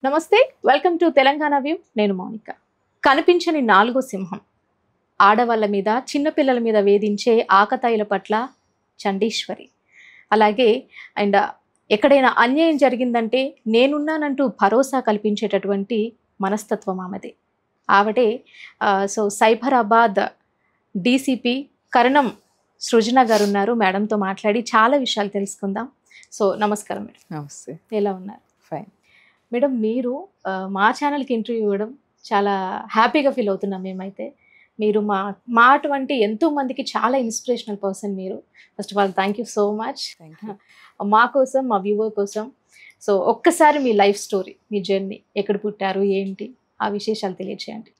నమస్తే, welcome to Telangana view. నేను మౌనిక. కనిపించని నాలుగో సింహం. ఆడవాళ్ళ మీద, చిన్నపిల్లల మీద వేధించే ఆకతాయిల పట్ల చండీశ్వరి. అలాగే అండ్ ఎక్కడైనా అన్యాయం జరిగిందంటే నేనున్నానంటూ భరోసా కల్పించేటటువంటి మనస్తత్వం ఆమెది. ఆవిడే సైబరాబాద్ డీసీపీ కరణం సృజన గారు ఉన్నారు. మేడంతో మాట్లాడి చాలా విషయాలు తెలుసుకుందాం. నమస్కారం మేడం. నమస్తే. ఎలా ఉన్నారు? ఫైన్ మేడం, మీరు మా ఛానల్కి ఇంటర్వ్యూ ఇవ్వడం చాలా హ్యాపీగా ఫీల్ అవుతున్నాం మేమైతే. మీరు మా అటువంటి ఎంతో మందికి చాలా ఇన్స్పిరేషనల్ పర్సన్ మీరు. First of all thank you so much. మా కోసం, మా వ్యూవర్ కోసం. ఒక్కసారి మీ లైఫ్ స్టోరీ, మీ జర్నీ, ఎక్కడ పుట్టారు, ఏంటి, ఆ విశేషాలు తెలియచేయండి.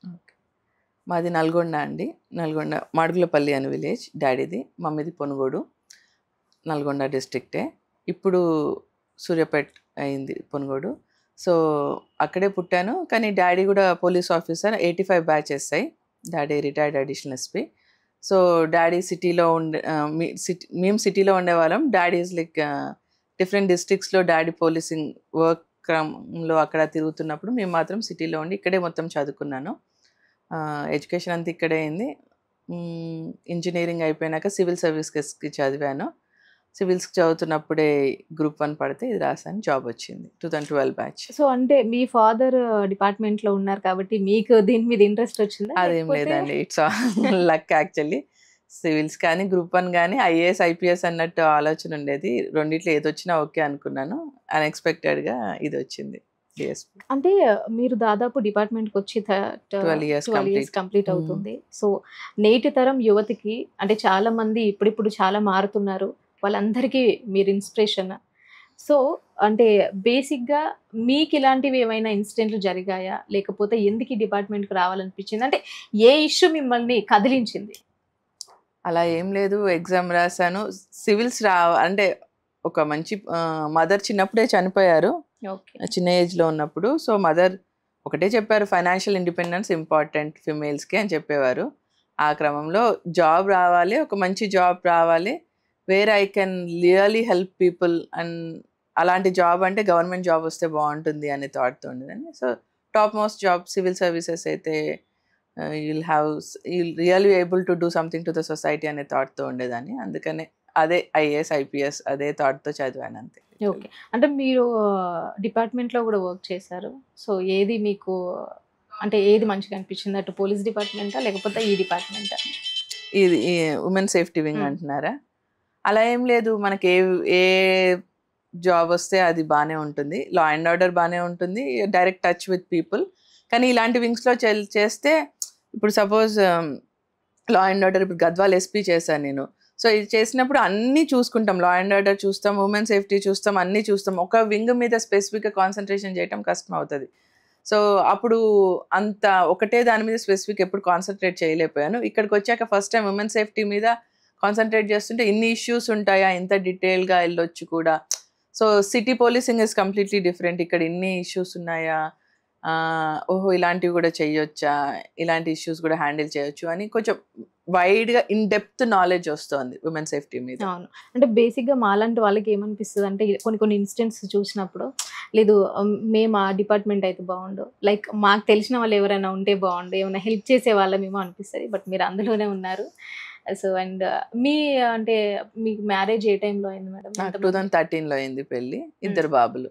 మాది నల్గొండ అండి. నల్గొండ మాడుగులపల్లి అని విలేజ్. డాడీది. మమ్మీది పొనుగోడు, నల్గొండ డిస్ట్రిక్టే. ఇప్పుడు సూర్యాపేట్ అయింది పొనుగోడు. సో అక్కడే పుట్టాను. కానీ డాడీ కూడా పోలీస్ ఆఫీసర్. 85 బ్యాచెస్ అయ్యి daddy retired additional SP. So daddy సిటీలో మేము సిటీలో ఉండేవాళ్ళం. డాడీ ఈజ్ లైక్ డిఫరెంట్ డిస్ట్రిక్ట్స్లో డాడీ పోలీసింగ్ వర్క్ క్రమంలో అక్కడ తిరుగుతున్నప్పుడు మేము మాత్రం సిటీలో ఉండి ఇక్కడే మొత్తం చదువుకున్నాను. ఎడ్యుకేషన్ అంతా ఇక్కడే అయింది. ఇంజనీరింగ్ అయిపోయినాక సివిల్ సర్వీస్కి చదివాను. సివిల్స్కి చదువుతున్నప్పుడే గ్రూప్ 1 పడితే ఇది రాసాను, జాబ్ వచ్చింది. 2012 బ్యాచ్. అంటే మీ ఫాదర్ డిపార్ట్మెంట్లో ఉన్నారు కాబట్టి మీకు దీని మీద ఇంట్రెస్ట్ వచ్చిందా? అదేం లేదండి, ఇట్స్ లక్ యాక్చువల్లీ. సివిల్స్ కానీ గ్రూప్ 1 కానీ ఐఏఎస్ ఐపీఎస్ అన్నట్టు ఆలోచన ఉండేది. రెండిట్లో ఏదొచ్చినా ఓకే అనుకున్నాను. అన్ఎక్స్పెక్టెడ్గా ఇది వచ్చింది, డిఎస్పీ. అంటే మీరు దాదాపు డిపార్ట్మెంట్కి వచ్చి 12 years కంప్లీట్ అవుతుంది. సో నేటి తరం యువతికి అంటే చాలా మంది ఇప్పుడిప్పుడు చాలా మారుతున్నారు. వాళ్ళందరికీ మీరు ఇన్స్పిరేషన్. సో అంటే బేసిక్గా మీకు ఇలాంటివి ఏమైనా ఇన్సిడెంట్లు జరిగాయా, లేకపోతే ఎందుకు ఈ డిపార్ట్మెంట్కి రావాలనిపించింది? అంటే ఏ ఇష్యూ మిమ్మల్ని కదిలించింది? అలా ఏం లేదు. ఎగ్జామ్ రాశాను. సివిల్స్ అంటే ఒక మంచి మదర్ చిన్నప్పుడే చనిపోయారు, చిన్న ఏజ్లో ఉన్నప్పుడు. సో మదర్ ఒకటే చెప్పారు, ఫైనాన్షియల్ ఇండిపెండెన్స్ ఇంపార్టెంట్ ఫిమేల్స్కి అని చెప్పేవారు. ఆ క్రమంలో జాబ్ రావాలి, ఒక మంచి జాబ్ రావాలి, where I can really help people. And అలాంటి జాబ్ అంటే గవర్నమెంట్ జాబ్ వస్తే బాగుంటుంది అనే థాట్తో ఉండేదాన్ని. So top most job civil services అయితే you'll really able to do something to the society అనే థాట్తో ఉండేదాన్ని. అందుకనే అదే ఐఏఎస్ ఐపీఎస్ అదే థాట్తో చదివాను అంతే. ఓకే. అంటే మీరు డిపార్ట్మెంట్లో కూడా వర్క్ చేశారు. సో ఏది మీకు అంటే ఏది మంచిగా అనిపించింది? అటు పోలీస్ డిపార్ట్మెంటా లేకపోతే ఈ డిపార్ట్మెంటా? ఇది ఉమెన్ సేఫ్టీ వింగ్ అంటున్నారా? అలా ఏం లేదు. మనకి ఏ జాబ్ వస్తే అది బాగానే ఉంటుంది. లా అండ్ ఆర్డర్ బాగానే ఉంటుంది, డైరెక్ట్ టచ్ విత్ పీపుల్. కానీ ఇలాంటి వింగ్స్లో చేస్తే ఇప్పుడు సపోజ్ లా అండ్ ఆర్డర్, ఇప్పుడు గద్వాల్ ఎస్పీ చేశాను నేను. సో ఇది చేసినప్పుడు అన్నీ చూసుకుంటాం, లా అండ్ ఆర్డర్ చూస్తాం, ఉమెన్ సేఫ్టీ చూస్తాం, అన్నీ చూస్తాం. ఒక వింగ్ మీద స్పెసిఫిక్గా కాన్సన్ట్రేషన్ చేయడం కష్టం అవుతుంది. సో అప్పుడు అంత ఒకటే దాని మీద స్పెసిఫిక్ ఎప్పుడు కాన్సన్ట్రేట్ చేయలేకపోయాను. ఇక్కడికి వచ్చాక ఫస్ట్ టైం ఉమెన్ సేఫ్టీ మీద కాన్సన్ట్రేట్ చేస్తుంటే ఇన్ని ఇష్యూస్ ఉంటాయా, ఇంత డీటెయిల్గా వెళ్ళొచ్చు కూడా. So city policing is completely different. ఇక్కడ ఇన్ని ఇష్యూస్ ఉన్నాయా, ఓహో ఇలాంటివి కూడా చేయొచ్చా, ఇలాంటి ఇష్యూస్ కూడా హ్యాండిల్ చేయొచ్చు అని కొంచెం వైడ్గా ఇన్ డెప్త్ నాలెడ్జ్ వస్తుంది ఉమెన్ సేఫ్టీ మీద. అవును. అంటే బేసిక్గా మాలాంటి వాళ్ళకి ఏమనిపిస్తుంది అంటే కొన్ని ఇన్సిడెంట్స్ చూసినప్పుడు, లేదు మేము ఆ డిపార్ట్మెంట్ అయితే బాగుండు, లైక్ మాకు తెలిసిన వాళ్ళు ఎవరైనా ఉంటే బాగుండు, ఏమైనా హెల్ప్ చేసే వాళ్ళమేమో అనిపిస్తుంది. బట్ మీరు అందులోనే ఉన్నారు. సో అండ్ అంటే మీకు మ్యారేజ్ ఏ టైంలో అయింది మేడం? 2013లో అయింది పెళ్ళి. ఇద్దరు బాబులు.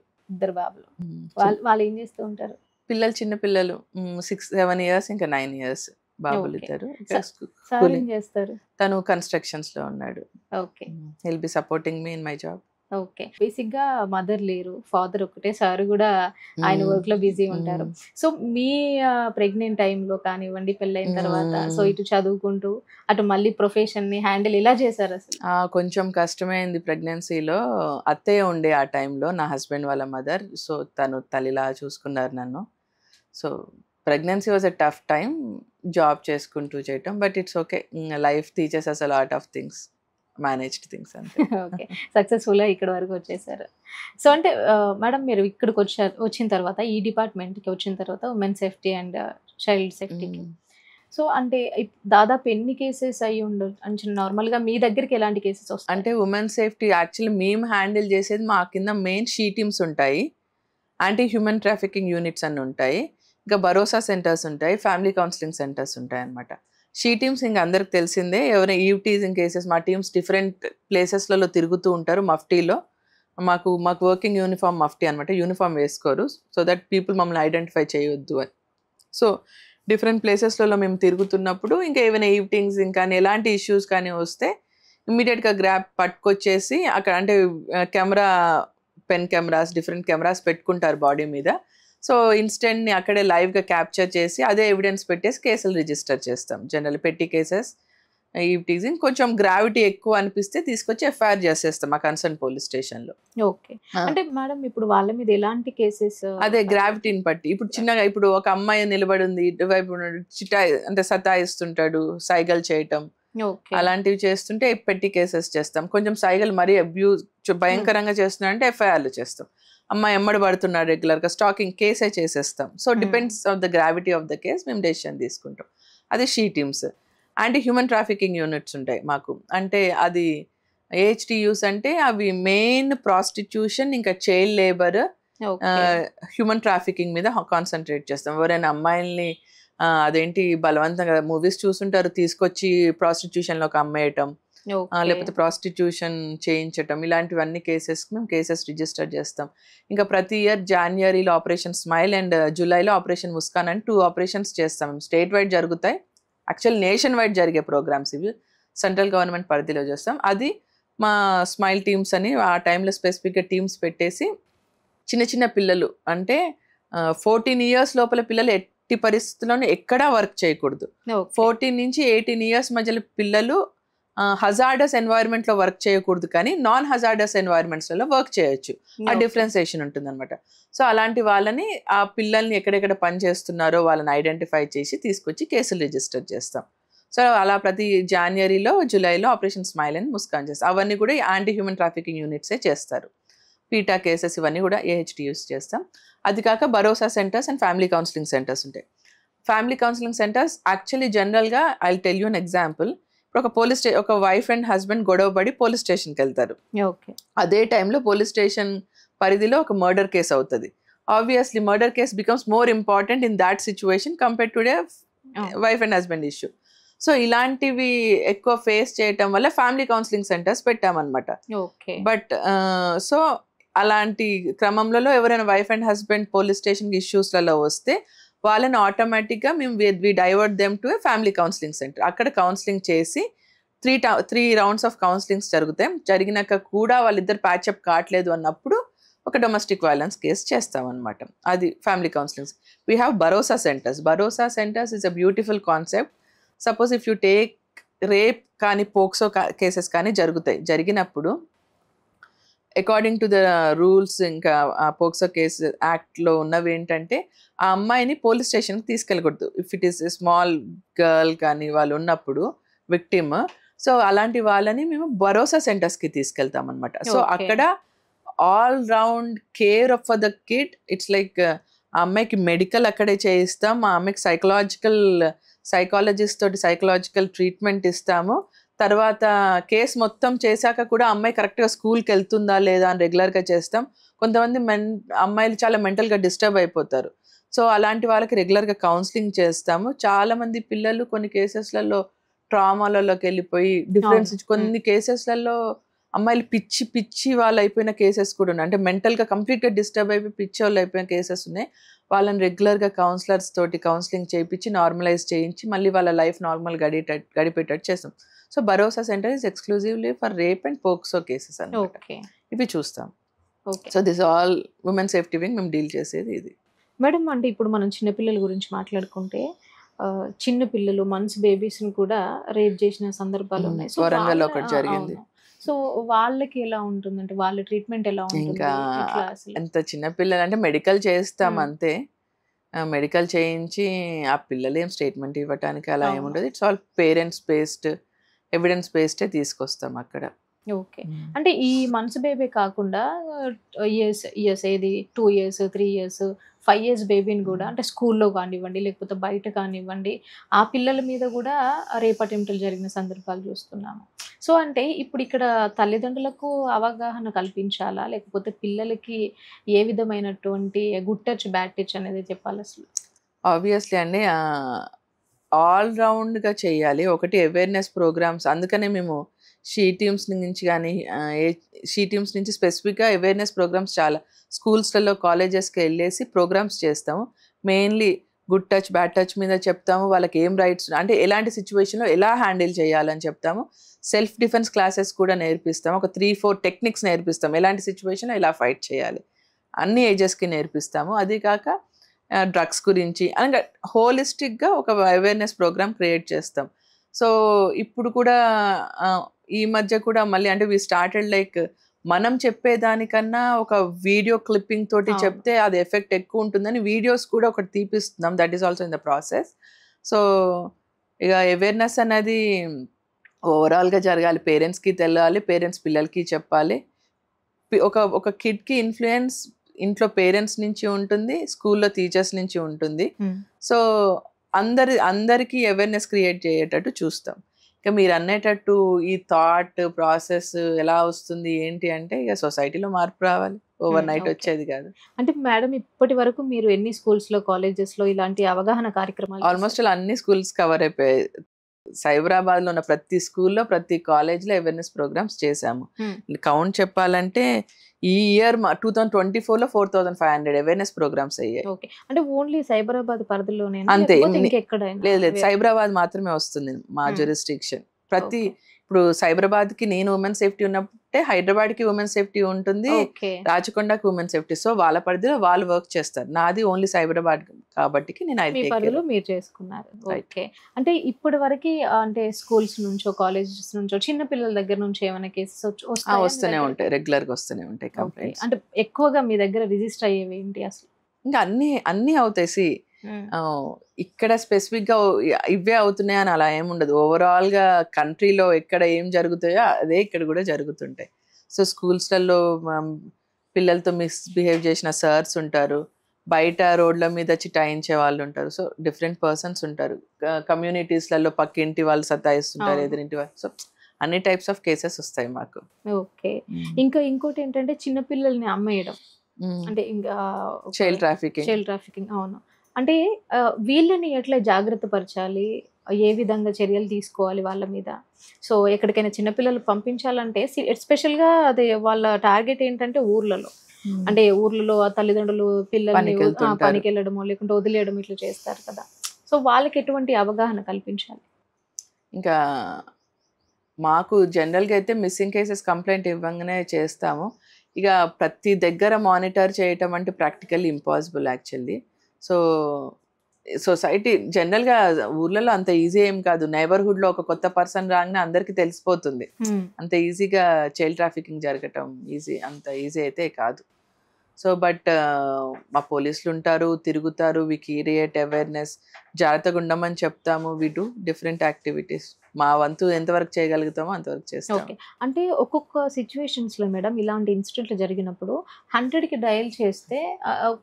వాళ్ళు ఏం చేస్తూ ఉంటారు? పిల్లలు చిన్న పిల్లలు, 6-7 years, ఇంకా 9 years బాబులు ఇద్దరు. చేస్తారు. తను కన్స్ట్రక్షన్స్ లో ఉన్నాడు. Okay. Hell B supporting me in my job. Okay. బేసిక్గా మదర్ లేరు, ఫాదర్ ఒకటే. సార్ కూడా ఆయన వర్క్ లో బిజీ ఉంటారు. సో మీ ప్రెగ్నెంట్ టైంలో కానివ్వండి, పెళ్ళైన తర్వాత సో ఇటు చదువుకుంటూ అటు మళ్ళీ ప్రొఫెషన్ ని హ్యాండిల్ ఎలా చేశారు అసలు? కొంచెం కష్టమైంది ప్రెగ్నెన్సీలో. అత్తయ్య ఉండే ఆ టైంలో, నా హస్బెండ్ వాళ్ళ మదర్. సో తను తల్లిలా చూసుకున్నారు నన్ను. So pregnancy was a tough time, job చేసుకుంటూ చేయటం. But it's okay, life teachers us a lot of things, managed things అంతే. ఓకే. సక్సెస్ఫుల్గా ఇక్కడ వరకు వచ్చేసారు. సో అంటే మేడం, మీరు ఇక్కడికి వచ్చిన తర్వాత, ఈ డిపార్ట్మెంట్కి వచ్చిన తర్వాత ఉమెన్ సేఫ్టీ అండ్ చైల్డ్ సేఫ్టీకి సో అంటే దాదాపు ఎన్ని కేసెస్ అయ్యి ఉండొచ్చు అంటే నార్మల్గా మీ దగ్గరికి ఎలాంటి కేసెస్ వస్తాయి? అంటే ఉమెన్ సేఫ్టీ యాక్చువల్లీ మేము హ్యాండిల్ చేసేది, మా కింద మెయిన్ షీ టీమ్స్ ఉంటాయి. యాంటీ హ్యూమన్ ట్రాఫికింగ్ యూనిట్స్ అని ఉంటాయి, ఇంకా భరోసా సెంటర్స్ ఉంటాయి, ఫ్యామిలీ కౌన్సిలింగ్ సెంటర్స్ ఉంటాయి అనమాట. షీ టీమ్స్ ఇంకా అందరికి తెలిసిందే, ఎవరైనా ఈవ్ టీజింగ్ కేసెస్ మా టీమ్స్ డిఫరెంట్ ప్లేసెస్లలో తిరుగుతూ ఉంటారు మఫ్టీలో. మాకు వర్కింగ్ యూనిఫామ్ మఫ్టీ అనమాట, యూనిఫామ్ వేసుకోరు సో దట్ పీపుల్ మమ్మల్ని ఐడెంటిఫై చేయొద్దు అని. సో డిఫరెంట్ ప్లేసెస్లలో మేము తిరుగుతున్నప్పుడు ఇంకా ఏమైనా ఈవిటింగ్స్ ఇంకా ఎలాంటి ఇష్యూస్ కానీ వస్తే ఇమ్మీడియట్గా గ్రాబ్ పట్టుకొచ్చేసి అక్కడ అంటే camera pen cameras different cameras పెట్టుకుంటారు బాడీ మీద. సో ఇన్స్టెంట్ని అక్కడే లైవ్గా క్యాప్చర్ చేసి అదే ఎవిడెన్స్ పెట్టేసి కేసులు రిజిస్టర్ చేస్తాం. జనరల్ పెట్టి కేసెస్ ఈవ్ టీజింగ్ కొంచెం గ్రావిటీ ఎక్కువ అనిపిస్తే తీసుకొచ్చి ఎఫ్ఐఆర్ చేసేస్తాం ఆ కన్సర్న్ పోలీస్ స్టేషన్లో. ఓకే. అంటే మేడం ఇప్పుడు వాళ్ళ మీద ఎలాంటి కేసెస్? అదే గ్రావిటీని బట్టి. ఇప్పుడు చిన్నగా ఇప్పుడు ఒక అమ్మాయి నిలబడి ఉంది, ఇటువైపు అంటే సతాయిస్తుంటాడు, సైగలు చేయటం అలాంటివి చేస్తుంటే పెట్టి కేసెస్ చేస్తాం. కొంచెం సైగలు మరీ అబ్యూజ్ భయంకరంగా చేస్తున్నాడంటే ఎఫ్ఐఆర్లు చేస్తాం. అమ్మాయి ఎమ్మడి పడుతున్నాడు రెగ్యులర్గా స్టాకింగ్ కేసే చేసేస్తాం. So depends of the gravity of the case మేము డెసిషన్ తీసుకుంటాం. అది she teams. Anti human trafficking units ఉంటాయి మాకు. అంటే అది ఏహెచ్టియూస్ అంటే అవి మెయిన్ ప్రాస్టిట్యూషన్ ఇంకా చైల్డ్ లేబర్ హ్యూమన్ ట్రాఫికింగ్ మీద కాన్సన్ట్రేట్ చేస్తాం. ఎవరైనా అమ్మాయిల్ని అదేంటి బలవంతంగా మూవీస్ చూసుంటారు, తీసుకొచ్చి ప్రాస్టిట్యూషన్లోకి అమ్మేయటం, లేకపోతే ప్రాస్టిట్యూషన్ చేయించటం, ఇలాంటివన్నీ కేసెస్కి మేము కేసెస్ రిజిస్టర్ చేస్తాం. ఇంకా ప్రతి ఇయర్ జాన్వరిలో ఆపరేషన్ స్మైల్ అండ్ జూలైలో ఆపరేషన్ ముస్కాన్ అని 2 ఆపరేషన్స్ చేస్తాం. స్టేట్ వైడ్ జరుగుతాయి, యాక్చువల్ నేషన్ వైడ్ జరిగే ప్రోగ్రామ్స్ ఇవి, సెంట్రల్ గవర్నమెంట్ పరిధిలో చేస్తాం. అది మా స్మైల్ టీమ్స్ అని ఆ టైంలో స్పెసిఫిక్గా టీమ్స్ పెట్టేసి చిన్న చిన్న పిల్లలు అంటే 14 years లోపల పిల్లలు ఎట్టి పరిస్థితుల్లోనూ ఎక్కడా వర్క్ చేయకూడదు. 14 నుంచి 18 years మధ్యలో పిల్లలు హజార్డస్ ఎన్వైర్న్మెంట్లో వర్క్ చేయకూడదు, కానీ నాన్ హజార్డస్ ఎన్వైర్న్మెంట్స్లలో వర్క్ చేయొచ్చు. ఆ డిఫరెన్సియేషన్ ఉంటుంది అనమాట. సో అలాంటి వాళ్ళని ఆ పిల్లల్ని ఎక్కడెక్కడ పని చేస్తున్నారో వాళ్ళని ఐడెంటిఫై చేసి తీసుకొచ్చి కేసులు రిజిస్టర్ చేస్తాం. సో అలా ప్రతి జాన్వరిలో జూలైలో ఆపరేషన్ స్మైల్ అని ముస్కాన్ చేస్తాం. అవన్నీ కూడా యాంటీ హ్యూమన్ ట్రాఫికింగ్ యూనిట్సే చేస్తారు. పీటా కేసెస్ ఇవన్నీ కూడా ఏహెచ్టియూస్ చేస్తాం. అది కాక Bharosa centres and family counselling centres ఉంటాయి. ఫ్యామిలీ కౌన్సిలింగ్ సెంటర్స్ యాక్చువల్లీ జనరల్గా I tell you an example. ఇప్పుడు ఒక వైఫ్ అండ్ హస్బెండ్ గొడవపడి పోలీస్ స్టేషన్కి వెళ్తారు. అదే టైంలో పోలీస్ స్టేషన్ పరిధిలో ఒక మర్డర్ కేసు అవుతుంది. Obviously murder case becomes more important in that situation compare to the wife and husband issue. So ఇలాంటివి ఎక్కువ ఫేస్ చేయటం వల్ల ఫ్యామిలీ కౌన్సిలింగ్ సెంటర్స్ పెట్టామన్నమాట. బట్ సో అలాంటి క్రమంలో ఎవరైనా వైఫ్ అండ్ హస్బెండ్ పోలీస్ స్టేషన్కి ఇష్యూస్లలో వస్తే వాళ్ళని ఆటోమేటిక్గా మేము we divert them to a family counselling centre. అక్కడ కౌన్సిలింగ్ చేసి 3 rounds ఆఫ్ కౌన్సిలింగ్స్ జరుగుతాయి. జరిగినాక కూడా వాళ్ళిద్దరు ప్యాచప్ కావట్లేదు అన్నప్పుడు ఒక డొమెస్టిక్ వైలెన్స్ కేసు చేస్తామన్నమాట. అది family counsellings. We have Bharosa centres. Bharosa centres is a beautiful concept. Suppose if you take rape కానీ పోక్సో కేసెస్ కానీ జరిగినప్పుడు అకార్డింగ్ టు ద రూల్స్ ఇంకా పోక్సో కేసు యాక్ట్లో ఉన్నవి ఏంటంటే ఆ అమ్మాయిని పోలీస్ స్టేషన్కి తీసుకెళ్ళకూడదు if it is small girl కానీ వాళ్ళు ఉన్నప్పుడు విక్టిమ్. సో అలాంటి వాళ్ళని మేము భరోసా సెంటర్స్కి తీసుకెళ్తాం అనమాట. సో అక్కడ all round care for the kid. It's like ఆ అమ్మాయికి మెడికల్ అక్కడే చేయిస్తాం, ఆ అమ్మాయికి సైకాలజిస్ట్ తోటి సైకలాజికల్ ట్రీట్మెంట్ ఇస్తాము. తర్వాత కేసు మొత్తం చేశాక కూడా అమ్మాయి కరెక్ట్గా స్కూల్కి వెళ్తుందా లేదా అని రెగ్యులర్గా చేస్తాం. కొంతమంది అమ్మాయిలు చాలా మెంటల్గా డిస్టర్బ్ అయిపోతారు. సో అలాంటి వాళ్ళకి రెగ్యులర్గా కౌన్సిలింగ్ చేస్తాము. చాలామంది పిల్లలు కొన్ని కేసెస్లలో ట్రామాలలోకి వెళ్ళిపోయి కొన్ని కేసెస్లలో అమ్మాయిలు పిచ్చి వాళ్ళు అయిపోయిన కేసెస్ కూడా ఉన్నాయి. అంటే మెంటల్గా కంప్లీట్గా డిస్టర్బ్ అయిపోయి పిచ్చి వాళ్ళు అయిపోయిన కేసెస్ ఉన్నాయి. వాళ్ళని రెగ్యులర్గా కౌన్సిలర్స్ తోటి కౌన్సిలింగ్ చేయించి నార్మలైజ్ చేయించి మళ్ళీ వాళ్ళ లైఫ్ నార్మల్ గడిపేటట్టు చేస్తాం. So Bharosa centre is exclusively for rape and POCSO cases అన్నమాట. ఇవి చూస్తాం. So this all women safety wing మేము డీల్ చేసేది ఇది. మేడం, అంటే ఇప్పుడు మనం చిన్నపిల్లల గురించి మాట్లాడుకుంటే చిన్న పిల్లలు మంత్స్ బేబీస్ని కూడా రేప్ చేసిన సందర్భాలు ఉన్నాయి. వరంగల్ ఒకటి జరిగింది. సో వాళ్ళకి ఎలా ఉంటుంది, అంటే వాళ్ళ ట్రీట్మెంట్ ఎలా ఉంటుంది? ఇంకా ఎంత చిన్నపిల్లలు అంటే మెడికల్ చేస్తాం అంతే. మెడికల్ చేయించి ఆ పిల్లలు ఏం స్టేట్మెంట్ ఇవ్వటానికి అలా ఏముండదు. It's all parents based evidence బేస్డే తీసుకొస్తాం అక్కడ. ఓకే. అంటే ఈ మంత్స్ బేబీ కాకుండా ఇయర్స్ ఏది 2 years 3 years 5 years బేబీని కూడా అంటే స్కూల్లో కానివ్వండి లేకపోతే బయట కానివ్వండి ఆ పిల్లల మీద కూడా రేప్ అటెంప్ట్లు జరిగిన సందర్భాలు చూస్తున్నాము. సో అంటే ఇప్పుడు ఇక్కడ తల్లిదండ్రులకు అవగాహన కల్పించాలా? లేకపోతే పిల్లలకి ఏ విధమైనటువంటి గుడ్ టచ్, బ్యాడ్ టచ్ అనేది చెప్పాలసలు? ఆబ్వియస్లీ అండి ఆల్ రౌండ్‌గా చేయాలి. ఒకటి అవేర్‌నెస్ ప్రోగ్రామ్స్ అందుకనే మేము షీ టీమ్స్ నుంచి గానీ షీ టీమ్స్ నుంచి స్పెసిఫిక్‌గా అవేర్‌నెస్ ప్రోగ్రామ్స్ చాలా స్కూల్స్‌లలో, కాలేజెస్‌కి ఎళ్ళేసి ప్రోగ్రామ్స్ చేస్తాము. Mainly good touch, bad touch మీద చెప్తాము. వాళ్ళకి ఏం రైట్స్ అంటే ఎలాంటి సిట్యుయేషన్‌లో ఎలా హ్యాండిల్ చేయాలని చెప్తాము. సెల్ఫ్ డిఫెన్స్ క్లాసెస్ కూడా నేర్పిస్తాము. ఒక 3, 4 టెక్నిక్స్ నేర్పిస్తాం. ఎలాంటి సిట్యుయేషన్‌లో ఎలా ఫైట్ చేయాలి. అన్ని ఏజెస్‌కి నేర్పిస్తాము. అది కాక డ్రగ్స్ గురించి అనగా హోలిస్టిక్‌గా ఒక అవేర్‌నెస్ ప్రోగ్రామ్ క్రియేట్ చేస్తాం. సో, ఇప్పుడు కూడా ఈ మధ్య కూడా మళ్ళీ అంటే వి స్టార్టెడ్ లైక్ మనం చెప్పేదానికన్నా ఒక వీడియో క్లిప్పింగ్ తోటి అవును. చెప్తే అది ఎఫెక్ట్ ఎక్కువ ఉంటుందని వీడియోస్ కూడా ఒకటి తీపిస్తున్నాం. That is also in the process. So, ఇక అవేర్‌నెస్ అనేది ఓవరాల్‌గా జరగాలి. పేరెంట్స్‌కి తెలవాలి. పేరెంట్స్ పిల్లలకి చెప్పాలి. ఒక కిడ్‌కి ఇన్‌ఫ్లూయెన్స్ ఇంట్లో పేరెంట్స్ నుంచి ఉంటుంది. స్కూల్‌లో టీచర్స్ నుంచి ఉంటుంది. సో, అందరికీ అవేర్‌నెస్ క్రియేట్ చేయేటట్టు చూస్తాం. ఇక మీరనేటట్టు ఈ థాట్ ప్రాసెస్ ఎలా వస్తుంది ఏంటి అంటే ఇక సొసైటీలో మార్పు రావాలి. Over night okay. వచ్చేది కాదు. అంటే మేడం ఇప్పటి వరకు మీరు ఎన్ని స్కూల్స్‌లో, కాలేజెస్‌లో ఇలాంటి అవగాహన కార్యక్రమాలు ఆల్మోస్ట్ చేశారు? అన్ని స్కూల్స్ కవర్ అయిపోయాయి. సైబరాబాద్‌లో ఉన్న ప్రతి స్కూల్‌లో, ప్రతి కాలేజ్‌లో అవేర్‌నెస్ ప్రోగ్రామ్స్ చేశాము. హ్మ్. కౌంట్ చెప్పాలంటే ఈ ఇయర్ 2024లో 4500 అవేర్‌నెస్ ప్రోగ్రామ్స్ అయ్యాయి. ఓకే. అంటే ఓన్లీ సైబరాబాద్ పరిధిలోనేనా? అంతే. లేకపోతే ఇంకెక్కడైనా? లేదు. వేరే సైబరాబాద్ మాత్రమే వస్తుంది మా హ్మ్. జ్యూరిస్డిక్షన్. ప్రతి ఓకే. ఇప్పుడు సైబరాబాద్‌కి నేను వుమెన్ సేఫ్టీ ఉన్నట్టే హైదరాబాద్‌కి వుమెన్ సేఫ్టీ ఉంటుంది. ఓకే. రాచకొండకి వుమెన్ సేఫ్టీ. సో, వాళ్ళ పరిధిలో వాళ్ళు వర్క్ చేస్తారు. నాది ఓన్లీ సైబరాబాద్ కాబట్టికి నేను ఐ మీ టేక్ కేర్ పరిధిలో ఆఫ్ మీరు చేసుకున్నారు. రైట్. ఓకే. అంటే ఇప్పటి వరకి అంటే స్కూల్స్ నుంచో, కాలేజెస్ నుంచో చిన్న పిల్లల దగ్గర నుంచి ఏమైనా కేసెస్ వస్తాయా మీ వస్తూనే దగ్గరకి? ఉంటాయి. రెగ్యులర్‌గా వస్తూనే ఉంటాయి ఓకే. కంప్లెయింట్స్. అంటే ఎక్కువగా మీ దగ్గర రిజిస్టర్ అయ్యేవి ఏంటి అసలు? ఇంకా అన్నీ అవుతాయి. హ్మ్. ఇక్కడ స్పెసిఫిక్‌గా ఇవే అవుతున్నాయని అలా ఏముండదు. ఓవరాల్‌గా కంట్రీలో ఎక్కడ ఏం జరుగుతాయో అదే ఇక్కడ కూడా జరుగుతుంటాయి. సో, స్కూల్స్‌లలో పిల్లలతో మిస్‌బిహేవ్ చేసిన సర్స్ ఉంటారు. బయట రోడ్ల మీద చిటాయించే వాళ్ళుంటారు. సో, డిఫరెంట్ పర్సన్స్ ఉంటారు. కమ్యూనిటీస్‌లలో పక్కింటి వాళ్ళు సతాయిస్తుంటారు. అవును. ఎదురింటి వాళ్ళు. సో, అన్ని టైప్స్ ఆఫ్ కేసెస్ వస్తాయి మాకు. ఓకే. హ్మ్. ఇంకా ఇంకోటేంటంటే చిన్న పిల్లల్ని అమ్మేయడం. హ్మ్. అంటే ఇంకా ఒక చైల్డ్ ట్రాఫికింగ్. చైల్డ్ ట్రాఫికింగ్ అవును. అంటే వీళ్ళని ఎట్లా జాగ్రత్త పరచాలి? ఏ విధంగా చర్యలు తీసుకోవాలి వాళ్ళ మీద? సో, ఎక్కడికైనా చిన్న పిల్లలు పంపించాలంటే ఎస్పెషల్‌గా అది వాళ్ళ టార్గెట్ ఏంటంటే ఊర్లలో. హ్మ్. అంటే ఊర్లలో ఆ తల్లిదండ్రులు పిల్లల్ని పనికెళ్తుంటారు. పనికెళ్ళడమో, లేకుంటే వదిలేయడం ఇట్లా చేస్తారు కదా! సో, వాళ్ళకి ఎటువంటి అవగాహన కల్పించాలి? ఇంకా మాకు జనరల్‌గా అయితే మిస్సింగ్ కేసెస్ కంప్లెయింట్ ఇవ్వంగానే చేస్తాము. ఇక ప్రతి దగ్గర మానిటర్ చేయటం అంటే practically impossible actually. So, society జనరల్‌గా ఊర్లలో అంత ఈజీ ఏం కాదు. నైబర్‌హుడ్‌లో ఒక కొత్త పర్సన్ రాంగానే అందరికి తెలిసిపోతుంది. హ్మ్. అంత ఈజీగా చైల్డ్ ట్రాఫికింగ్ జరగటం అంత ఈజీ అయితే కాదు. సో, బట్ మా పోలీసులుంటారు, తిరుగుతారు. We create awareness. జాగ్రత్తగా ఉండమని చెప్తాము. We do different activities. మా వంతు ఎంతవరకు చేయగలుగుతామో అంతవరకు చేస్తాము. ఓకే. అంటే ఒక్కొక్క సిట్యుయేషన్స్‌లో మేడం ఇలాంటి ఇన్సిడెంట్‌లు జరిగినప్పుడు 100కి డయల్ చేస్తే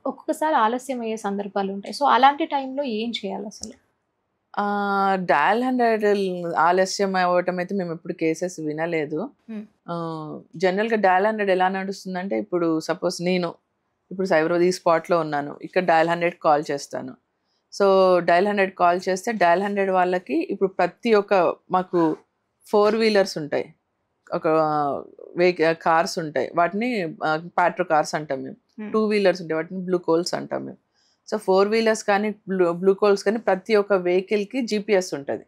ఒక్కొక్కసారి ఆలస్యం అయ్యే సందర్భాలుంటాయి. సో, అలాంటి టైంలో ఏం చేయాలసలు? డయల్ 100 ఆలస్యం అవ్వటం అయితే మేమెప్పుడు కేసెస్ వినలేదు. హ్మ్. జనరల్‌గా డయల్ 100 ఎలా నడుస్తుందంటే ఇప్పుడు సపోజ్ ఇప్పుడు సైబరాబాద్ ఈ స్పాట్‌లో ఉన్నాను. ఇక్కడ డయల్ 100 కాల్ చేస్తాను. సో, డయల్ 100 కాల్ చేస్తే డయల్ 100 వాళ్ళకి ఇప్పుడు ప్రతి ఒక్క మాకు 4 వీలర్స్ ఉంటాయి. ఒక కార్స్ ఉంటాయి. వాటిని పాట్రో కార్స్ అంటాం మేము. హ్మ్. 2 వీలర్స్ ఉంటాయి. వాటిని బ్లూ కోల్స్ అంటాం మేము. సో, 4 వీలర్స్ కానీ, బ్లూ కోల్స్ కానీ ప్రతి ఒక్క వెహికల్‌కి జీపీఎస్ ఉంటది.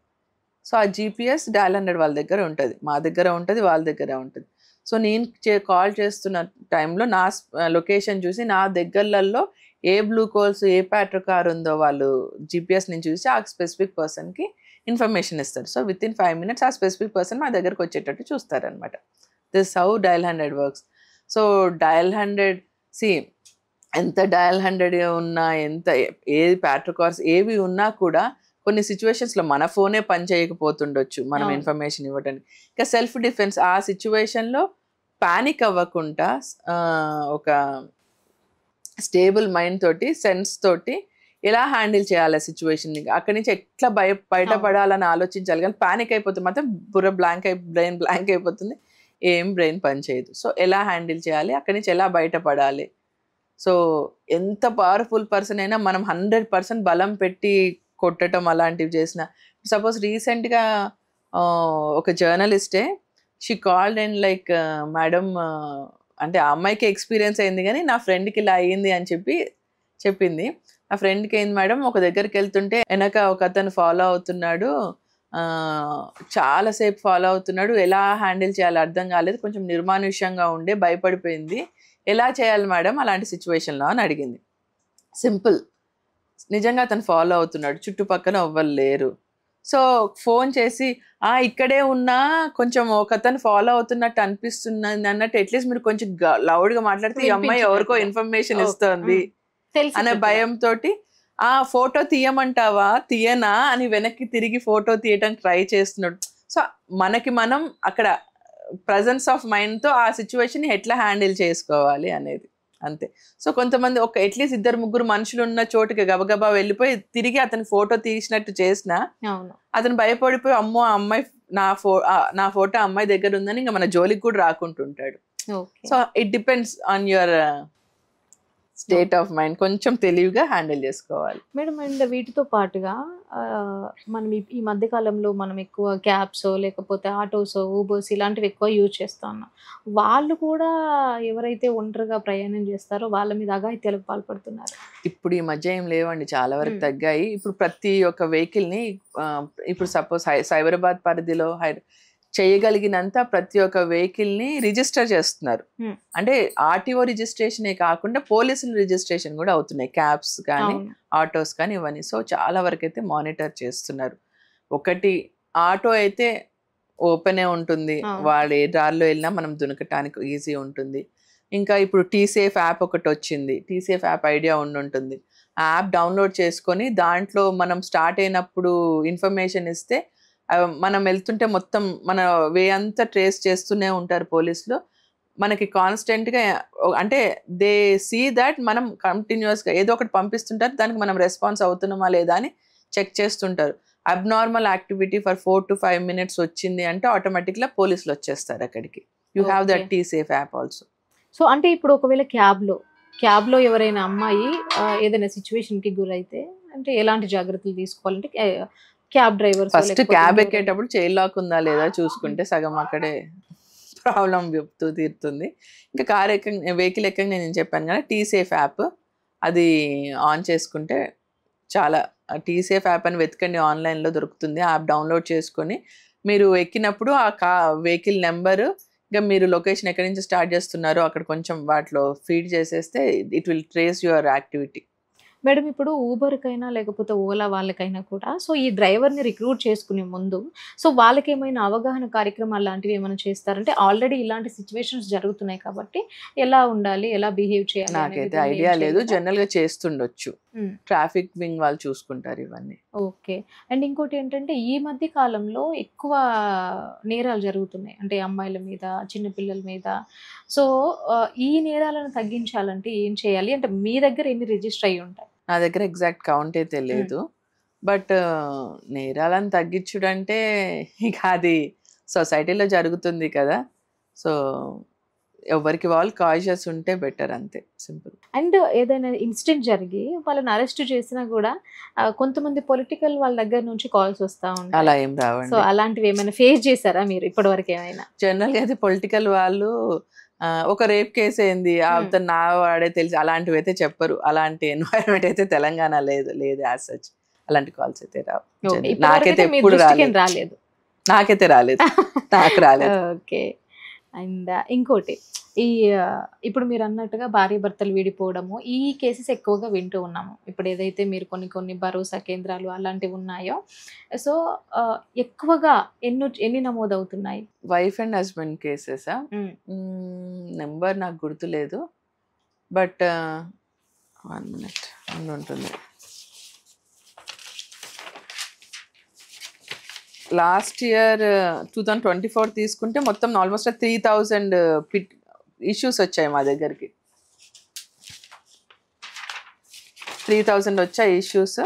సో, ఆ జీపీఎస్ డయల్ 100 వాళ్ళ దగ్గర ఉంటది. మా దగ్గర ఉంటది. వాళ్ళ దగ్గర ఉంటది. సో, నేను కాల్ చేస్తున్న టైంలో లొకేషన్ చూసి నా దగ్గరలలో ఏ బ్లూ కోల్స్, ఏ పాట్రో కార్ ఉందో వాళ్ళు జీపీఎస్‌ని చూసి ఆ స్పెసిఫిక్ పర్సన్‌కి ఇన్ఫర్మేషన్ ఇస్తారు. సో, వితిన్ 5 మినిట్స్ ఆ స్పెసిఫిక్ పర్సన్ మా దగ్గరకి వచ్చేటట్టు చూస్తారనమాట. This how dial 100 works. So, dial 100 see ఎంత డయల్ 100 ఉన్నా, ఏది పాట్రో కార్స్ ఏవి ఉన్నా కూడా కొన్ని సిట్యుయేషన్స్‌లో మన ఫోనే పని చేయకపోతుండొచ్చు. మనం అవును. ఇన్ఫర్మేషన్ ఇవ్వడానికి. ఇంకా సెల్ఫ్ డిఫెన్స్ ఆ సిట్యుయేషన్‌లో పానిక్ అవ్వకుండా ఒక స్టేబుల్ మైండ్ తోటి, సెన్స్ తోటి ఎలా హ్యాండిల్ చేయాలి ఆ సిచ్యువేషన్, అక్కడి నుంచి ఎట్లా బయటపడాలని ఆలోచించాలి. కానీ పానిక్ అయిపోతుంది మాత్రం బ్రెయిన్ బ్లాంక్ అయిపోతుంది, ఏం బ్రెయిన్ పని చేయదు. సో ఎలా హ్యాండిల్ చేయాలి, అక్కడి నుంచి ఎలా బయటపడాలి. సో ఎంత పవర్ఫుల్ పర్సన్ అయినా మనం 100% బలం పెట్టి కొట్టడం అలాంటివి చేసిన. సపోజ్ రీసెంట్గా ఒక జర్నలిస్టే she called and like madam, అంటే ఆ అమ్మాయికి ఎక్స్పీరియన్స్ అయింది కానీ నా ఫ్రెండ్కి ఇలా అయ్యింది అని చెప్పింది. ఆ ఫ్రెండ్కి ఏంది మేడం, ఒక దగ్గరికి వెళ్తుంటే వెనక ఒక అతను ఫాలో అవుతున్నాడు, చాలాసేపు ఫాలో అవుతున్నాడు, ఎలా హ్యాండిల్ చేయాలో అర్థం కాలేదు, కొంచెం నిర్మానుష్యంగా ఉండే, భయపడిపోయింది, ఎలా చేయాలి మేడం అలాంటి సిచ్యువేషన్లో అని అడిగింది. సింపుల్, నిజంగా అతను ఫాలో అవుతున్నాడు, చుట్టుపక్కల ఎవ్వరు లేరు. సో ఫోన్ చేసి ఇక్కడే ఉన్నా కొంచెం ఒక అతను ఫాలో అవుతున్నట్టు అనిపిస్తుంది అన్నట్టు అట్లీస్ట్ మీరు కొంచెం లౌడ్గా మాట్లాడితే ఈ అమ్మాయి ఎవరికో ఇన్ఫర్మేషన్ ఇస్తుంది అనే భయంతో ఫోటో తీయమంటావా, తీయనా అని వెనక్కి తిరిగి ఫోటో తీయటం ట్రై చేస్తున్నాడు. సో మనకి మనం అక్కడ ప్రజెన్స్ ఆఫ్ మైండ్తో ఆ సిచ్యువేషన్ ఎట్లా హ్యాండిల్ చేసుకోవాలి అనేది అంతే. సో కొంతమంది అట్లీస్ట్ 2-3 మనుషులు ఉన్న చోటుకి గబగబా వెళ్ళిపోయి తిరిగి అతని ఫోటో తీసినట్టు చేసినా అతను భయపడిపోయి అమ్మో ఆ అమ్మాయి నా ఫోటో అమ్మాయి దగ్గర ఉందని ఇంకా మన జోలికి కూడా రాకుంటుంటాడు. So it depends on your state of mind, కొంచెం తెలివిగా హ్యాండిల్ చేసుకోవాలి మేడం. అండ్ వీటితో పాటుగా మనం ఈ మధ్య కాలంలో మనం ఎక్కువ క్యాబ్స్ లేకపోతే ఆటోస్, ఊబర్స్ ఇలాంటివి ఎక్కువ యూజ్ చేస్తా ఉన్నాం. వాళ్ళు కూడా ఎవరైతే ఒంటరిగా ప్రయాణం చేస్తారో వాళ్ళ మీద అఘాయిత్యాలకు పాల్పడుతున్నారు. ఇప్పుడు ఈ మధ్య ఏం లేవండి, చాలా వరకు తగ్గాయి. ఇప్పుడు ప్రతి ఒక్క వెహికల్ని ఇప్పుడు సపోజ్ సైబరాబాద్ పరిధిలో చేయగలిగినంత ప్రతి ఒక్క వెహికల్ని రిజిస్టర్ చేస్తున్నారు. అంటే ఆర్టీఓ రిజిస్ట్రేషనే కాకుండా పోలీసుల రిజిస్ట్రేషన్ కూడా అవుతున్నాయి, క్యాబ్స్ కానీ ఆటోస్ కానీ ఇవన్నీ. సో చాలా వరకు అయితే మానిటర్ చేస్తున్నారు. ఒకటి ఆటో అయితే ఓపెనే ఉంటుంది, వాడు ఏ దారిలో వెళ్ళినా మనం దునకటానికి ఈజీ ఉంటుంది. ఇంకా ఇప్పుడు టీసేఫ్ యాప్ ఒకటి వచ్చింది, టీసేఫ్ యాప్ ఐడియా ఉంటుంది. ఆ యాప్ డౌన్లోడ్ చేసుకొని దాంట్లో మనం స్టార్ట్ అయినప్పుడు ఇన్ఫర్మేషన్ ఇస్తే మనం వెళ్తుంటే మొత్తం మన వే అంతా ట్రేస్ చేస్తూనే ఉంటారు పోలీసులు. మనకి కాన్స్టెంట్గా అంటే దే సీ దట్ మనం కంటిన్యూస్గా ఏదో ఒకటి పంపిస్తుంటారు, దానికి మనం రెస్పాన్స్ అవుతున్నామా లేదా అని చెక్ చేస్తుంటారు. Abnormal activity for 4 to 5 minutes వచ్చింది అంటే ఆటోమేటిక్గా పోలీసులు వచ్చేస్తారు అక్కడికి. You have that T safe app also. So అంటే ఇప్పుడు ఒకవేళ క్యాబ్లో ఎవరైనా అమ్మాయి ఏదైనా సిచ్యువేషన్కి గురైతే అంటే ఎలాంటి జాగ్రత్తలు తీసుకోవాలంటే క్యాబ్ డ్రైవర్ ఫస్ట్ క్యాబ్ ఎక్కేటప్పుడు చైన్ లాక్ ఉందా లేదా చూసుకుంటే సగం అక్కడే ప్రాబ్లం తీరుతుంది. ఇంకా వెహికల్ ఎక్కగా నేను చెప్పాను కదా టీసేఫ్ యాప్, అది ఆన్ చేసుకుంటే చాలా, టీసేఫ్ యాప్ అని వెతకండి, ఆన్లైన్లో దొరుకుతుంది. యాప్ డౌన్లోడ్ చేసుకొని మీరు ఎక్కినప్పుడు ఆ వెహికల్ నెంబరు ఇంకా మీరు లొకేషన్ ఎక్కడి నుంచి స్టార్ట్ చేస్తున్నారో అక్కడ కొంచెం వాటిలో ఫీడ్ చేసేస్తే it will trace your activity. Madam ఇప్పుడు ఊబర్కైనా లేకపోతే ఓలా వాళ్ళకైనా కూడా సో ఈ డ్రైవర్ని రిక్రూట్ చేసుకునే ముందు సో వాళ్ళకి ఏమైనా అవగాహన కార్యక్రమాలు లాంటివి ఏమైనా చేస్తారంటే ఆల్రెడీ ఇలాంటి సిచ్యువేషన్స్ జరుగుతున్నాయి కాబట్టి ఎలా ఉండాలి, ఎలా బిహేవ్ చేయాలి నాకైతే ఐడియా లేదు, జనరల్గా చేస్తుండొచ్చు, ట్రాఫిక్ వింగ్ వాళ్ళు చూసుకుంటారు ఇవన్నీ. ఓకే. అండ్ ఇంకోటి ఏంటంటే ఈ మధ్య కాలంలో ఎక్కువ నేరాలు జరుగుతున్నాయి అంటే అమ్మాయిల మీద, చిన్నపిల్లల మీద. సో ఈ నేరాలను తగ్గించాలంటే ఏం చేయాలి అంటే మీ దగ్గర ఎన్ని రిజిస్టర్ అయ్యి ఉంటాయి? నా దగ్గర ఎగ్జాక్ట్ కౌంట్ అయితే లేదు, బట్ నేరాలను తగ్గించుడు అంటే ఇక అది సొసైటీలో జరుగుతుంది కదా. సో ఎవరికి వాళ్ళు కాన్షియస్ ఉంటే బెటర్, అంతే, సింపుల్. అండ్ ఏదైనా ఇన్సిడెంట్ జరిగి వాళ్ళని అరెస్ట్ చేసినా కూడా కొంతమంది పొలిటికల్ వాళ్ళ దగ్గర నుంచి కాల్స్ వస్తూ ఉంటాయి, అలా ఏం రావండి. సో అలాంటివి ఏమైనా ఫేస్ చేశారా మీరు ఇప్పటివరకు ఏమైనా? జనరల్గా అయితే పొలిటికల్ వాళ్ళు ఒక రేప్ కేసు ఏంది అతను నా వాడే తెలిసి అలాంటివి అయితే చెప్పరు. అలాంటి ఎన్వైరన్మెంట్ అయితే తెలంగాణ లేదు యాజ్ సచ్. అలాంటి కాల్స్ అయితే రావు, నాకైతే ఎప్పుడు రాలేదు, నాకు రాలేదు. ఓకే. అండ్ ఇంకోటి ఇప్పుడు మీరు అన్నట్టుగా భార్య భర్తలు విడిపోవడము ఈ కేసెస్ ఎక్కువగా వింటూ ఉన్నాము. ఇప్పుడు ఏదైతే మీరు కొన్ని భరోసా కేంద్రాలు అలాంటివి ఉన్నాయో సో ఎక్కువగా ఎన్ని నమోదవుతున్నాయి? వైఫ్ అండ్ హస్బెండ్ కేసెసా? నెంబర్ నాకు గుర్తులేదు, బట్ 1 minute ఉంటుంది. లాస్ట్ ఇయర్ 2024 తీసుకుంటే మొత్తం ఆల్మోస్ట్ 3000 ఇష్యూస్ వచ్చాయి మా దగ్గరికి. 3000 వచ్చాయి ఇష్యూస్.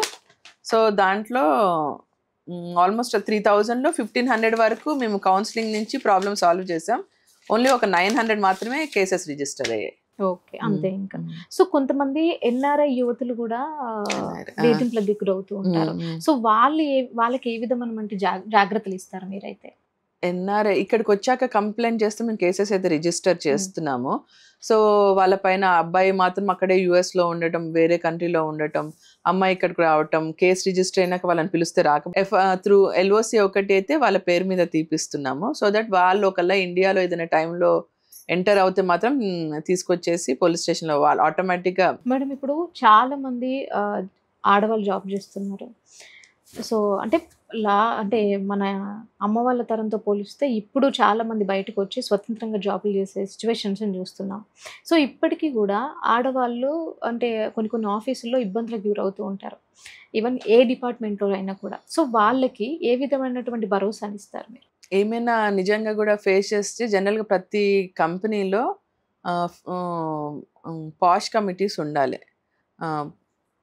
సో దాంట్లో ఆల్మోస్ట్ 3000లో 1500 వరకు మేము కౌన్సిలింగ్ నుంచి ప్రాబ్లమ్ సాల్వ్ చేసాం. ఓన్లీ ఒక 900 మాత్రమే కేసెస్ రిజిస్టర్ అయ్యాయి. ఓకే, అంతే. ఇంకా సో కొంతమంది ఎన్ఆర్ఐ యువతులు కూడా వేధింపులకు గురవుతూ ఉంటారు. సో వాళ్ళకి ఏ విధమైన జాగ్రత్తలు ఇస్తారు మీరైతే? ఎన్ఆర్ఐ ఇక్కడికి వచ్చాక కంప్లైంట్ చేస్తే మేము కేసెస్ అయితే రిజిస్టర్ చేస్తున్నాము. సో వాళ్ళపైన అబ్బాయి మాత్రం అక్కడే యుఎస్లో ఉండటం, వేరే కంట్రీలో ఉండటం, అమ్మాయి ఇక్కడికి రావటం, కేసు రిజిస్టర్ అయినాక వాళ్ళని పిలిస్తే రాక త్రూ ఎల్ఓసి ఒకటి అయితే వాళ్ళ పేరు మీద తీపిస్తున్నాము. సో దట్ వాళ్ళు ఒకళ్ళ ఇండియాలో ఏదైనా టైంలో ఎంటర్ అవుతే మాత్రం తీసుకొచ్చేసి పోలీస్ స్టేషన్లో వాళ్ళు ఆటోమేటిక్గా. మేడం, ఇప్పుడు చాలా మంది ఆడవాళ్ళు జాబ్ చేస్తున్నారు. సో అంటే మన అమ్మ వాళ్ళ తరంతో పోలిస్తే ఇప్పుడు చాలా మంది బయటకు వచ్చి స్వతంత్రంగా జాబులు చేసే సిచ్యువేషన్స్ చూస్తున్నాం. సో ఇప్పటికీ కూడా ఆడవాళ్ళు అంటే కొన్ని ఆఫీసుల్లో ఇబ్బందులకు గురవుతూ ఉంటారు, ఈవెన్ ఏ డిపార్ట్మెంట్లో అయినా కూడా. సో వాళ్ళకి ఏ విధమైనటువంటి భరోసాని ఇస్తారు మీరు? ఏమైనా నిజంగా కూడా ఫేస్ చేస్తే జనరల్గా ప్రతి కంపెనీలో పాష్ కమిటీస్ ఉండాలి.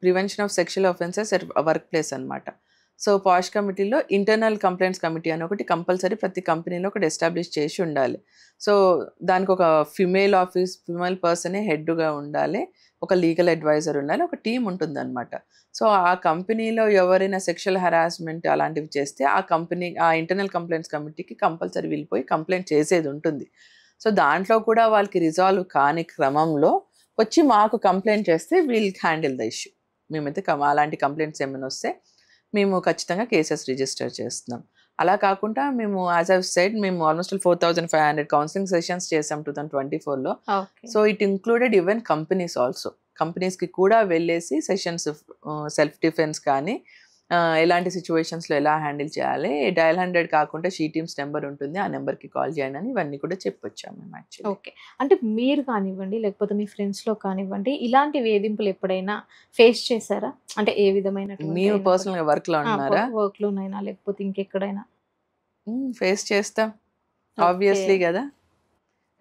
Prevention of sexual offences at work place అనమాట. సో పాష్ కమిటీలో ఇంటర్నల్ కంప్లైంట్స్ కమిటీ అని ఒకటి కంపల్సరీ ప్రతి కంపెనీలో ఒకటి ఎస్టాబ్లిష్ చేసి ఉండాలి. సో దానికి ఒక ఫిమేల్ పర్సనే హెడ్గా ఉండాలి, ఒక లీగల్ అడ్వైజర్ ఉండాలి, ఒక టీం ఉంటుంది అనమాట. సో ఆ కంపెనీలో ఎవరైనా సెక్షువల్ హెరాస్మెంట్ అలాంటివి చేస్తే ఆ ఇంటర్నల్ కంప్లైంట్స్ కమిటీకి కంపల్సరీ వెళ్ళిపోయి కంప్లైంట్ చేసేది ఉంటుంది. సో దాంట్లో కూడా వాళ్ళకి రిజాల్వ్ కాని క్రమంలో వచ్చి మాకు కంప్లైంట్ చేస్తే వీల్ హ్యాండిల్ ద ఇష్యూ. మేమైతే అలాంటి కంప్లైంట్స్ ఏమైనా వస్తే మేము ఖచ్చితంగా కేసెస్ రిజిస్టర్ చేస్తున్నాం. అలా కాకుండా మేము యాజ్ ఐ సెడ్ మేము ఆల్మోస్ట్ 4500 కౌన్సిలింగ్ సెషన్స్ చేసాం 2024లో. So it included even companies also. కంపెనీస్కి కూడా వెళ్ళేసి సెషన్స్, సెల్ఫ్ డిఫెన్స్ కానీ ఎలాంటి సిచ్యువేషన్స్లో ఎలా హ్యాండిల్ చేయాలి, డయల్ 100 కాకుండా షీ టీమ్స్ నెంబర్ ఉంటుంది, ఆ నెంబర్కి కాల్ చేయండి అని ఇవన్నీ కూడా చెప్పొచ్చాము మేము యాక్చువల్లీ. ఓకే, అంటే మీరు కానివ్వండి లేకపోతే మీ ఫ్రెండ్స్లో కానివ్వండి ఇలాంటి వేధింపులు ఎప్పుడైనా ఫేస్ చేశారా? అంటే ఏ విధమైన మీరు పర్సనల్గా వర్క్లో ఉన్నారా? వర్క్లోనైనా లేకపోతే ఇంకెక్కడైనా? ఫేస్ చేస్తాం ఆబ్వియస్లీ కదా,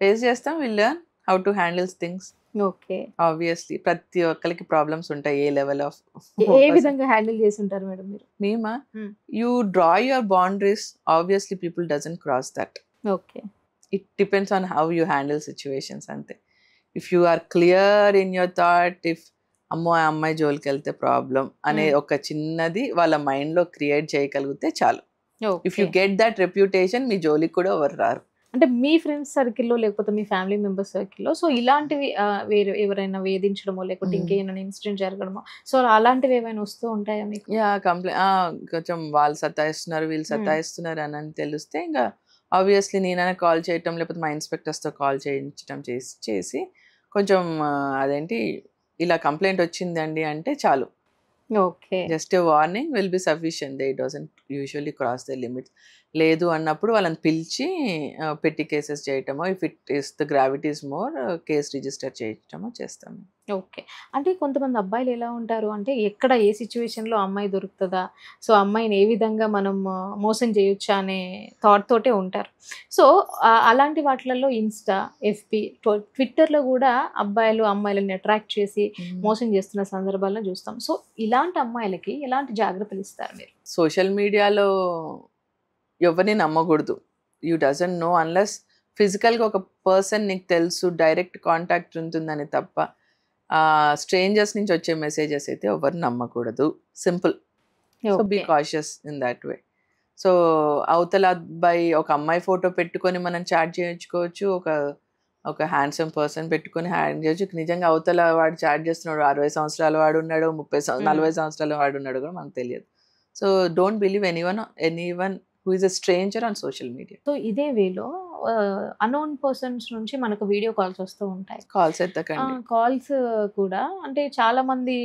ఫేస్ చేస్తాం. Will learn how to handles things. Okay, obviously ప్రతి ఒక్కరికి ప్రాబ్లమ్స్ ఉంటాయి, ఏ లెవెల్ ఆఫ్. ఏ విధంగా హ్యాండిల్ చేసి ఉంటారు మేడం మీరు? మేమా, you draw your boundaries. Obviously people doesn't cross that. Okay, it depends on how you handle situations అంతే. If you are clear in your thought, if అమ్మాయి జోలికి వెళ్తే ప్రాబ్లం అనే ఒక చిన్నది వాళ్ళ మైండ్లో క్రియేట్ చేయగలిగితే చాలు. If you get that reputation, మీ జోలికి కూడా ఎవరు రారు. అంటే మీ ఫ్రెండ్స్ సర్కిల్లో లేకపోతే మీ ఫ్యామిలీ మెంబర్స్ సర్కిల్లో సో ఇలాంటివి వేరే ఎవరైనా వేధించడమో లేకపోతే ఇంకేమైనా ఇన్సిడెంట్ జరగడమో సో అలాంటివి ఏమైనా వస్తూ ఉంటాయా మీకు? కొంచెం వాళ్ళు సతాయిస్తున్నారు, వీళ్ళు సతాయిస్తున్నారు అని తెలిస్తే ఇంకా ఆబ్వియస్లీ నేనైనా కాల్ చేయటం లేకపోతే మా ఇన్స్పెక్టర్స్తో కాల్ చేయించడం చేసి కొంచెం అదేంటి ఇలా కంప్లైంట్ వచ్చిందండి అంటే చాలు. Okay, just warning will be sufficient. They doesn't usually cross the limits. లేదు అన్నప్పుడు వాళ్ళని పిలిచి పెట్టి కేసెస్ చేయటమో, if it is the gravity is more case register చేయటమో చేస్తాము. ఓకే, అంటే కొంతమంది అబ్బాయిలు ఎలా ఉంటారు అంటే ఎక్కడ ఏ సిచ్యువేషన్లో అమ్మాయి దొరుకుతుందా, సో అమ్మాయిని ఏ విధంగా మనం మోసం చేయొచ్చా అనే థాట్ తోటే ఉంటారు. సో అలాంటి వాటిలలో ఇన్స్టా, ఎఫ్బి, ట్విట్టర్లో కూడా అబ్బాయిలు అమ్మాయిలని అట్రాక్ట్ చేసి మోసం చేస్తున్న సందర్భాలను చూస్తాం. సో ఇలాంటి అమ్మాయిలకి ఎలాంటి జాగ్రత్తలు ఇస్తారు మీరు? సోషల్ మీడియాలో ఎవరిని నమ్మకూడదు. యూ డజంట్ నో అన్లెస్ ఫిజికల్గా ఒక పర్సన్ నీకు తెలుసు, డైరెక్ట్ కాంటాక్ట్ ఉంటుందని తప్ప స్ట్రేంజర్స్ నుంచి వచ్చే మెసేజెస్ అయితే ఎవరు నమ్మకూడదు. Simple. So be cautious in that way. So అవతల అబ్బాయి ఒక అమ్మాయి ఫోటో పెట్టుకొని మనం చాట్ చేయించుకోవచ్చు, ఒక హ్యాండ్సమ్ పర్సన్ పెట్టుకొని హ్యాండ్ చేయొచ్చు. నిజంగా అవతల వాడు చాట్ చేస్తున్నాడు 60 సంవత్సరాల వాడు ఉన్నాడు, 40 సంవత్సరాల వాడు ఉన్నాడు కూడా మనకు తెలియదు. So don't believe anyone who is a stranger on social media. So ఇదే వేలో అన్నోన్ పర్సన్స్ నుంచి మనకు వీడియో కాల్స్ వస్తూ ఉంటాయి. కాల్స్ ఎత్తకండి. కాల్స్ కూడా అంటే చాలా మంది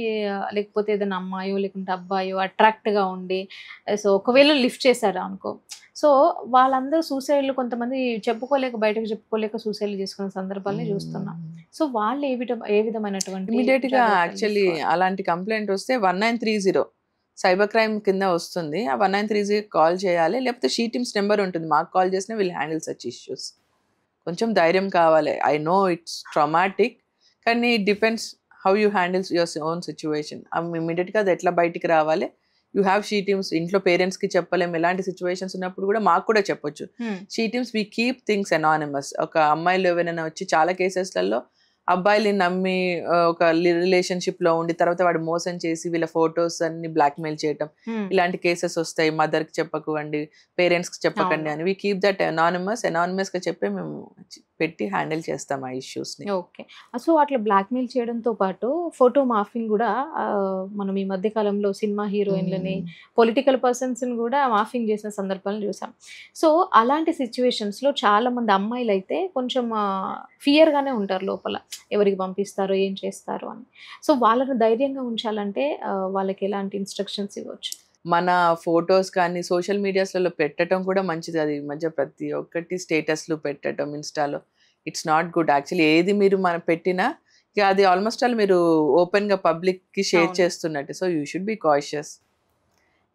లేకపోతే ఏదైనా అమ్మాయో లేకుంటే అబ్బాయో అట్రాక్ట్గా ఉండి సో ఒకవేళ లిఫ్ట్ చేశారా అనుకో, సో వాళ్ళందరూ సూసైడ్లు కొంతమంది బయటకు చెప్పుకోలేక సూసైడ్లు చేసుకున్న సందర్భాలని చూస్తున్నాం. సో వాళ్ళు ఏ విధమైనటువంటి ఇమీడియట్గా యాక్చువల్లీ అలాంటి కంప్లైంట్ వస్తే 1930 సైబర్ క్రైమ్ కింద వస్తుంది. ఆ 1930 కాల్ చేయాలి, లేకపోతే షీ టీమ్స్ నెంబర్ ఉంటుంది, మాకు కాల్ చేసినా వీళ్ళు హ్యాండిల్ సచ్ ఇష్యూస్. కొంచెం ధైర్యం కావాలి. ఐ నో ఇట్స్ ట్రామాటిక్, కానీ it depends how you handles your own situation. ఇమీడియట్గా అది ఎట్లా బయటికి రావాలి. You have she teams. ఇంట్లో పేరెంట్స్కి చెప్పలేము, ఎలాంటి సిచ్యువేషన్స్ ఉన్నప్పుడు కూడా మాకు కూడా చెప్పొచ్చు. She teams we keep things anonymous. ఒక అమ్మాయిలు ఎవరైనా వచ్చి చాలా కేసెస్లలో అబ్బాయిని నమ్మి ఒక రిలేషన్షిప్లో ఉండి తర్వాత వాడు మోసం చేసి వీళ్ళ ఫొటోస్ అన్ని బ్లాక్మెయిల్ చేయటం, ఇలాంటి కేసెస్ వస్తాయి. మదర్కి చెప్పకండి, పేరెంట్స్కి చెప్పకండి అని. వీ కీప్ దట్ అనానిమస్గా చెప్పి మేము పెట్టి హ్యాండిల్ చేస్తాం ఆ ఇష్యూస్ని. ఓకే. సో అట్లా బ్లాక్మెయిల్ చేయడంతో పాటు ఫోటో మాఫింగ్ కూడా మనం ఈ మధ్య కాలంలో సినిమా హీరోయిన్లని, పొలిటికల్ పర్సన్స్ని కూడా మాఫింగ్ చేసిన సందర్భాలను చూసాం. సో అలాంటి సిచ్యువేషన్స్లో చాలా మంది అమ్మాయిలు అయితే కొంచెం ఫియర్గానే ఉంటారు లోపల, ఎవరికి పంపిస్తారో ఏం చేస్తారో అని. సో వాళ్ళను ధైర్యంగా ఉంచాలంటే వాళ్ళకి ఎలాంటి ఇన్స్ట్రక్షన్స్ ఇవ్వచ్చు? మన ఫొటోస్ కానీ సోషల్ మీడియాస్లలో పెట్టడం కూడా మంచిది. అది ఈ మధ్య ప్రతి ఒక్కటి స్టేటస్లు పెట్టడం ఇన్స్టాలో, ఇట్స్ నాట్ గుడ్ యాక్చువల్లీ. ఏది మీరు మనం పెట్టినా ఇక అది ఆల్మోస్ట్ ఆల్ మీరు ఓపెన్గా పబ్లిక్కి షేర్ చేస్తున్నట్టు. So you should be cautious.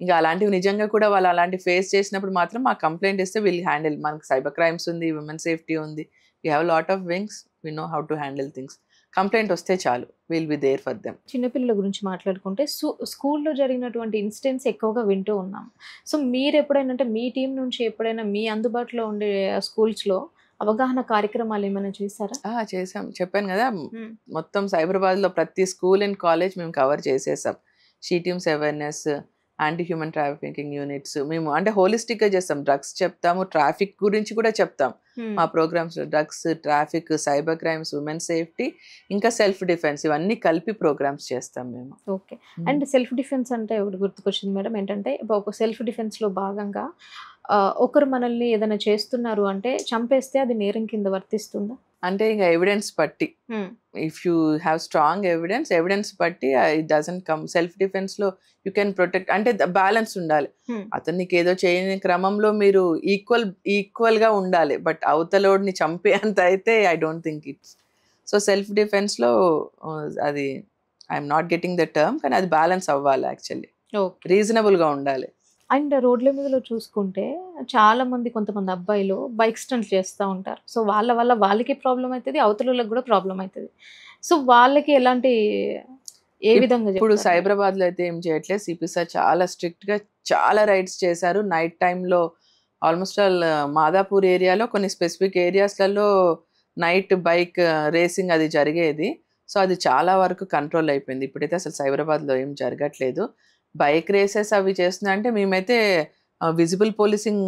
ఇంకా అలాంటివి నిజంగా కూడా వాళ్ళు అలాంటి ఫేస్ చేసినప్పుడు మాత్రం మా కంప్లైంట్ ఇస్తే విల్ హ్యాండిల్. మనకు సైబర్ క్రైమ్స్ ఉంది, ఉమెన్ సేఫ్టీ ఉంది, we have lot of wings, we know how to handle things. Complaint వస్తే చాలు, will be there for them. చిన్నపిల్లల గురించి మాట్లాడుకుంటే స్కూల్లో జరిగినటువంటి ఇన్సిడెంట్స్ ఎక్కువగా వింటూ ఉన్నాం. సో మీరు ఎప్పుడైనా, అంటే మీ టీం నుంచి ఎప్పుడైనా మీ అందుబాటులో ఉండే స్కూల్స్లో అవగాహన కార్యక్రమాలు ఏమైనా చేశారా? చేసాం, చెప్పాను కదా, మొత్తం సైబరాబాద్లో ప్రతి స్కూల్ అండ్ కాలేజ్ మేము కవర్ చేసేసాం. She teams awareness, anti human trafficking units, మేము అంటే హోలిస్టిక్గా చేస్తాం. డ్రగ్స్ చెప్తాము, ట్రాఫిక్ గురించి కూడా చెప్తాం మా programmes. Drugs, traffic, cyber crimes, women safety, ఇంకా సెల్ఫ్ డిఫెన్స్, ఇవన్నీ కలిపి ప్రోగ్రామ్స్ చేస్తాం మేము. ఓకే. అండ్ సెల్ఫ్ డిఫెన్స్ అంటే ఒకటి గుర్తుకొచ్చింది మేడం, ఏంటంటే ఒక సెల్ఫ్ డిఫెన్స్లో భాగంగా ఒకరు మనల్ని ఏదైనా చేస్తున్నారు అంటే చంపేస్తే అది నేరం కింద వర్తిస్తుందా? అంటే ఇంకా ఎవిడెన్స్ బట్టి, if you have strong evidence బట్టి ఇట్ డజంట్ కమ్. సెల్ఫ్ డిఫెన్స్లో యూ కెన్ ప్రొటెక్ట్, అంటే బ్యాలెన్స్ ఉండాలి. అతనికి ఏదో చేయని క్రమంలో మీరు ఈక్వల్గా ఉండాలి, బట్ అవతలోడిని చంపేంత అయితే I don't think it's. So self డిఫెన్స్లో అది I'm not getting the term, కానీ అది బ్యాలెన్స్ అవ్వాలి యాక్చువల్లీ, రీజనబుల్గా ఉండాలి. అండ్ రోడ్ల మీదలో చూసుకుంటే చాలా మంది, కొంతమంది అబ్బాయిలు బైక్ స్టంట్ చేస్తూ ఉంటారు. సో వాళ్ళ వల్ల వాళ్ళకి ప్రాబ్లం అవుతుంది, అవతల వాళ్ళకి కూడా ప్రాబ్లం అవుతుంది. సో వాళ్ళకి ఎలాంటి, ఏ విధంగా? ఇప్పుడు సైబరాబాద్లో అయితే ఏం చేయట్లేదు, సిపి సార్ చాలా స్ట్రిక్ట్గా చాలా రైడ్స్ చేశారు. నైట్ టైంలో ఆల్మోస్ట్ ఆల్ మాదాపూర్ ఏరియాలో కొన్ని స్పెసిఫిక్ ఏరియాస్లలో నైట్ బైక్ రేసింగ్ అది జరిగేది. సో అది చాలా వరకు కంట్రోల్ అయిపోయింది. ఇప్పుడైతే అసలు సైబరాబాద్లో ఏం జరగట్లేదు. బైక్ రేసెస్ అవి చేస్తున్నా అంటే మేమైతే విజిబుల్ పోలీసింగ్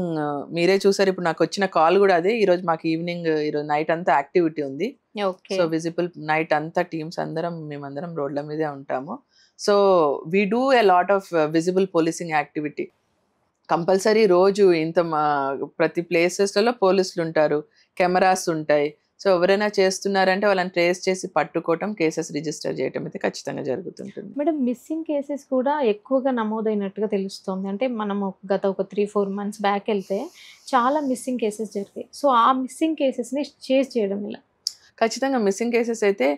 మీరే చూసారు. ఇప్పుడు నాకు వచ్చిన కాల్ కూడా అదే, ఈరోజు మాకు ఈరోజు నైట్ అంతా యాక్టివిటీ ఉంది. సో విజిబుల్ నైట్ అంతా టీమ్స్ మేమందరం రోడ్ల మీదే ఉంటాము. So we do a lot of visible policing activity. Compulsory రోజు ప్రతి ప్లేసెస్లలో పోలీసులు ఉంటారు, కెమెరాస్ ఉంటాయి. సో ఎవరైనా చేస్తున్నారంటే వాళ్ళని ట్రేస్ చేసి పట్టుకోవటం, కేసెస్ రిజిస్టర్ చేయటం అయితే ఖచ్చితంగా జరుగుతుంటుంది. మేడం, మిస్సింగ్ కేసెస్ కూడా ఎక్కువగా నమోదైనట్టుగా తెలుస్తుంది. అంటే మనం గత ఒక 3-4 months బ్యాక్ వెళ్తే చాలా మిస్సింగ్ కేసెస్ జరిగాయి. సో ఆ మిస్సింగ్ కేసెస్ని చేజ్ చేయడం ఇలా? ఖచ్చితంగా మిస్సింగ్ కేసెస్ అయితే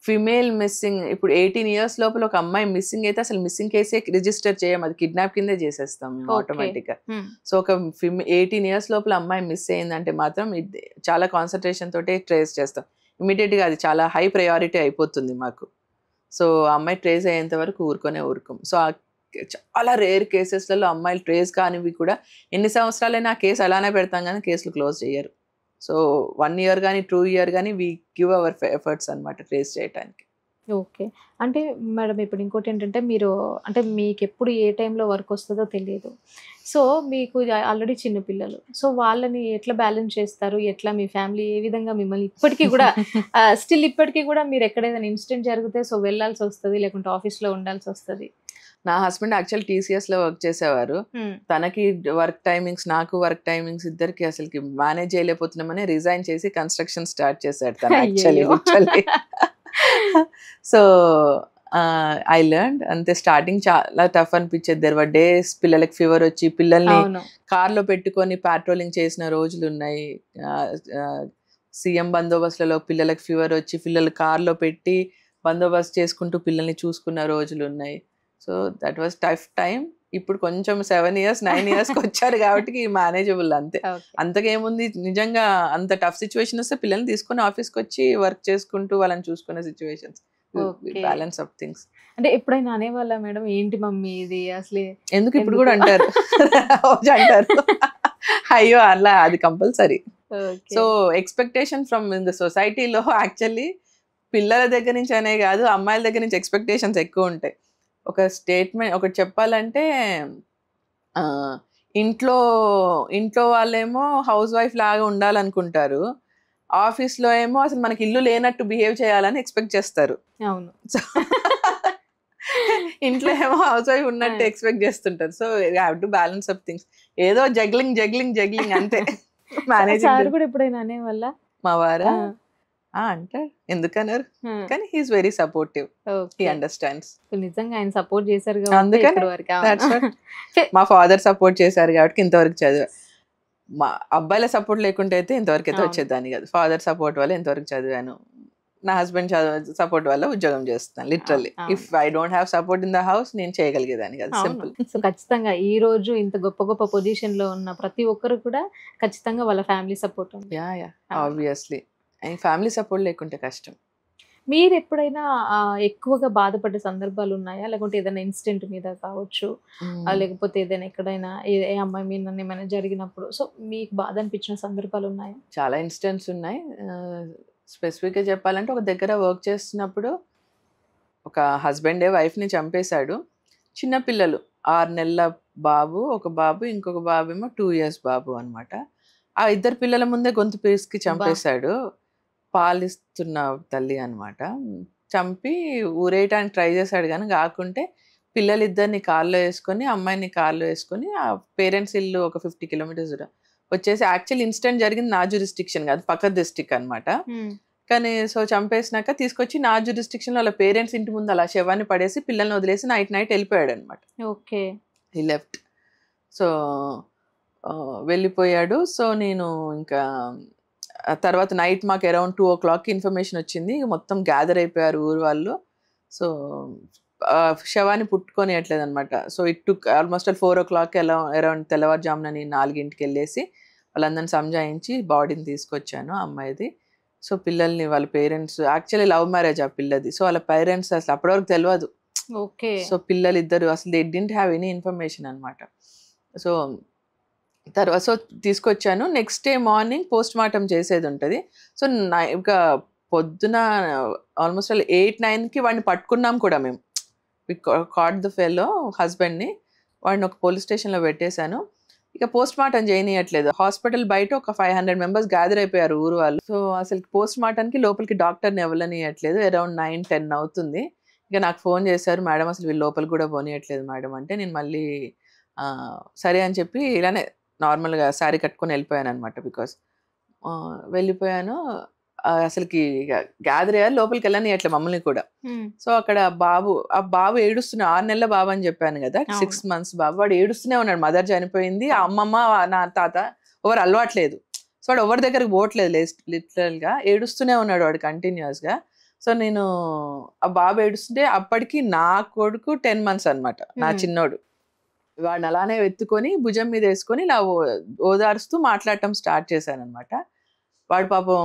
ఫిమేల్ మిస్సింగ్, ఇప్పుడు 18 years లోపల ఒక అమ్మాయి మిస్సింగ్ అయితే అసలు మిస్సింగ్ కేసే రిజిస్టర్ చేయం, అది కిడ్నాప్ కిందే చేసేస్తాం మేము ఆటోమేటిక్గా. సో ఒక 18 years లోపల అమ్మాయి మిస్ అయిందంటే మాత్రం చాలా కాన్సన్ట్రేషన్ తోటే ట్రేస్ చేస్తాం ఇమీడియట్గా. అది చాలా హై ప్రయారిటీ అయిపోతుంది మాకు. సో ఆ అమ్మాయి ట్రేస్ అయ్యేంత వరకు ఊరుకోం. సో చాలా రేర్ కేసెస్లలో అమ్మాయిలు ట్రేస్ కానివి కూడా ఎన్ని సంవత్సరాలైనా ఆ కేసు అలానే పెడతాం కానీ కేసులు క్లోజ్ చేయరు. సో 1 year కానీ 2 year కానీ వీ గివ్ అవర్ ఎఫర్ట్స్ అనమాట ట్రేస్ చేయడానికి. ఓకే. అంటే మేడం, ఇప్పుడు ఇంకోటి ఏంటంటే, మీరు అంటే మీకు ఎప్పుడు ఏ టైంలో వర్క్ వస్తుందో తెలియదు. సో మీకు ఆల్రెడీ చిన్నపిల్లలు, సో వాళ్ళని ఎట్లా బ్యాలెన్స్ చేస్తారు? ఎట్లా మీ ఫ్యామిలీ ఏ విధంగా మిమ్మల్ని ఇప్పటికీ కూడా స్టిల్ ఇప్పటికీ కూడా మీరు ఎక్కడైనా ఇన్సిడెంట్ జరిగితే సో వెళ్ళాల్సి వస్తుంది, లేకుంటే ఆఫీస్లో ఉండాల్సి వస్తుంది? నా హస్బెండ్ యాక్చువల్ టీసీఎస్లో వర్క్ చేసేవారు. తనకి వర్క్ టైమింగ్స్, నాకు వర్క్ టైమింగ్స్, ఇద్దరికి అసలుకి మేనేజ్ చేయలేకపోతున్నామని రిజైన్ చేసి కన్స్ట్రక్షన్ స్టార్ట్ చేశాడు తను యాక్చువల్లీ. సో ఐ లెర్న్ అంతే. స్టార్టింగ్ చాలా టఫ్ అనిపించేది. దెర్ వర్ డేస్ పిల్లలకి ఫీవర్ వచ్చి పిల్లల్ని కార్లో పెట్టుకొని ప్యాట్రోలింగ్ చేసిన రోజులు ఉన్నాయి. సీఎం బందోబస్తులలో పిల్లలకి ఫీవర్ వచ్చి పిల్లలు కార్లో పెట్టి బందోబస్తు చేసుకుంటూ పిల్లల్ని చూసుకున్న రోజులు ఉన్నాయి. So that was tough time. ఇప్పుడు కొంచెం 7 years 9 yearsకి వచ్చారు కాబట్టి మేనేజబుల్ అంతే. అంతకేముంది, నిజంగా అంత టఫ్ సిచ్యువేషన్ వస్తే పిల్లల్ని తీసుకొని ఆఫీస్కి వచ్చి వర్క్ చేసుకుంటూ వాళ్ళని చూసుకునే situations Okay. Balance of things. అంటే ఎప్పుడైనా అనేవాళ్ళ మేడం ఏంటి మమ్మీ ఇది అసలే ఎందుకు ఇప్పుడు కూడా అంటారు, రోజు అంటారు. అయ్యో అలా అది compulsory. So expectation from in the సొసైటీలో యాక్చువల్లీ పిల్లల దగ్గర నుంచి అనే కాదు, అమ్మాయిల దగ్గర నుంచి ఎక్స్పెక్టేషన్స్ ఎక్కువ ఉంటాయి. ఒక స్టేట్మెంట్ ఒకటి చెప్పాలంటే, ఇంట్లో ఇంట్లో వాళ్ళేమో హౌస్ వైఫ్ లాగా ఉండాలనుకుంటారు, ఆఫీస్లో ఏమో అసలు మనకి ఇల్లు లేనట్టు బిహేవ్ చేయాలని ఎక్స్పెక్ట్ చేస్తారు. అవును. సో ఇంట్లో ఏమో హౌస్ వైఫ్ ఉన్నట్టు ఎక్స్పెక్ట్ చేస్తుంటారు. So you have to balance up things. ఏదో జగ్లింగ్ అంతే. సార్ కూడా ఎప్పుడైనా అనేవాళ్ళ? మా వారా అంటారు, ఎందుకన్నారు, కానీ he's very supportive, he understands. నిజంగా ఆయన సపోర్ట్ చేశారు మా ఫాదర్ సపోర్ట్ చేశారు కాబట్టి ఇంతవరకు చదివా. మా అబ్బాయిల సపోర్ట్ లేకుంటే అయితే ఇంతవరకు అయితే వచ్చేదాన్ని కాదు. ఫాదర్ సపోర్ట్ వల్ల ఇంతవరకు చదివాను. నా హస్బెండ్ సపోర్ట్ వల్ల ఉద్యోగం చేస్తాను. Literally if I don't have support in the house నేను చేయగలిగేదాన్ని కాదు. సింపుల్. సో ఖచ్చితంగా ఈ రోజు ఇంత గొప్ప పొజిషన్ లో ఉన్న ప్రతి ఒక్కరు కూడా ఖచ్చితంగా వాళ్ళ ఫ్యామిలీ సపోర్ట్ ఉంది. Yeah obviously. ఫ్యామిలీ సపోర్ట్ లేకుంటే కష్టం. మీరు ఎప్పుడైనా ఎక్కువగా బాధపడ్డ సందర్భాలు ఉన్నాయా? లేకుంటే ఏదైనా ఇన్సిడెంట్ మీద కావచ్చు, లేకపోతే ఏదైనా ఎక్కడైనా ఏ అమ్మాయి మీద నన్ను ఏమైనా జరిగినప్పుడు సో మీకు బాధ అనిపించిన సందర్భాలు ఉన్నాయా? చాలా ఇన్సిడెంట్స్ ఉన్నాయి. స్పెసిఫిక్గా చెప్పాలంటే ఒక దగ్గర వర్క్ చేస్తున్నప్పుడు ఒక హస్బెండే వైఫ్ని చంపేశాడు. చిన్నపిల్లలు 6 నెలల బాబు, ఒక బాబు, ఇంకొక బాబు ఏమో 2 years బాబు అనమాట. ఆ ఇద్దరు పిల్లల ముందే గొంతు పీసుకి చంపేశాడు. పాలిస్తున్న తల్లి అనమాట. చంపి ఊరేయటానికి ట్రై చేశాడు కానీ కాకుంటే పిల్లలిద్దరిని కార్లో వేసుకొని, అమ్మాయిని కార్లో వేసుకొని ఆ పేరెంట్స్ ఇల్లు ఒక 50 kilometers వచ్చేసి, యాక్చువల్ ఇన్సిడెంట్ జరిగింది నా జ్యూరిస్డిక్షన్ కాదు, పక్క డిస్ట్రిక్ట్ అనమాట. కానీ సో చంపేసినాక తీసుకొచ్చి నా జ్యూరిస్డిక్షన్లో వాళ్ళ పేరెంట్స్ ఇంటి ముందు అలా శవాన్ని పడేసి పిల్లల్ని వదిలేసి నైట్ వెళ్ళిపోయాడు అనమాట. Okay, he left. సో వెళ్ళిపోయాడు. సో నేను ఇంకా తర్వాత నైట్ మాకు అరౌండ్ 2 o'clock ఇన్ఫర్మేషన్ వచ్చింది. మొత్తం గ్యాదర్ అయిపోయారు ఊరు వాళ్ళు. సో శవాన్ని పుట్టుకొనియట్లేదు అనమాట. So it took almost 4 o'clock around తెల్లవారుజామున నేను 4 వెళ్ళేసి వాళ్ళందరిని సంజాయించి బాడీని తీసుకొచ్చాను అమ్మాయిది. సో పిల్లల్ని వాళ్ళ పేరెంట్స్, యాక్చువల్లీ లవ్ మ్యారేజ్ ఆ పిల్లది. సో వాళ్ళ పేరెంట్స్ అసలు అప్పటివరకు తెలియదు. ఓకే. సో పిల్లలు ఇద్దరు అసలు they didn't have any information అనమాట. సో తర్వాత సో తీసుకొచ్చాను. Next day morning post mortem చేసేది ఉంటుంది. సో ఇంకా పొద్దున ఆల్మోస్ట్ 8-9కి వాడిని పట్టుకున్నాం కూడా మేము. కాట్ ద ఫెలో హస్బెండ్ని, వాడిని ఒక పోలీస్ స్టేషన్లో పెట్టేశాను. ఇక పోస్ట్ మార్టం చేయనీయట్లేదు. హాస్పిటల్ బయట ఒక 500 members గ్యాదర్ అయిపోయారు ఊరు వాళ్ళు. సో అసలు పోస్ట్ మార్టానికి లోపలికి డాక్టర్ని ఎవరనియట్లేదు. అరౌండ్ 9-10 అవుతుంది. ఇక నాకు ఫోన్ చేశారు, మేడం అసలు వీళ్ళు లోపలికి కూడా పోనీయట్లేదు మేడం అంటే, నేను మళ్ళీ సరే అని చెప్పి ఇలానే నార్మల్గా శారీ కట్టుకొని వెళ్ళిపోయాను అనమాట. బికాస్ వెళ్ళిపోయాను. అసలుకి గ్యాదర్ అయ్యారు, లోపలికి వెళ్ళని అట్లా మమ్మల్ని కూడా. సో అక్కడ ఆ బాబు ఏడుస్తున్నా, 6 నెలల బాబు అని చెప్పాను కదా, 6 months బాబు. వాడు ఏడుస్తూనే ఉన్నాడు. మదర్ చనిపోయింది, ఆ అమ్మమ్మ నా తాత ఎవరు అలవాట్లేదు. సో వాడు ఎవరి దగ్గరికి పోవట్లేదు, లిటరల్గా ఏడుస్తూనే ఉన్నాడు వాడు కంటిన్యూస్గా. సో నేను ఆ బాబు ఏడుస్తుంటే అప్పటికి నా కొడుకు 10 months అనమాట, నా చిన్నోడు. వాడిని అలానే ఎత్తుకొని భుజం మీద వేసుకొని ఇలా ఓదారుస్తూ మాట్లాడటం స్టార్ట్ చేశాను అనమాట. వాడు పాపం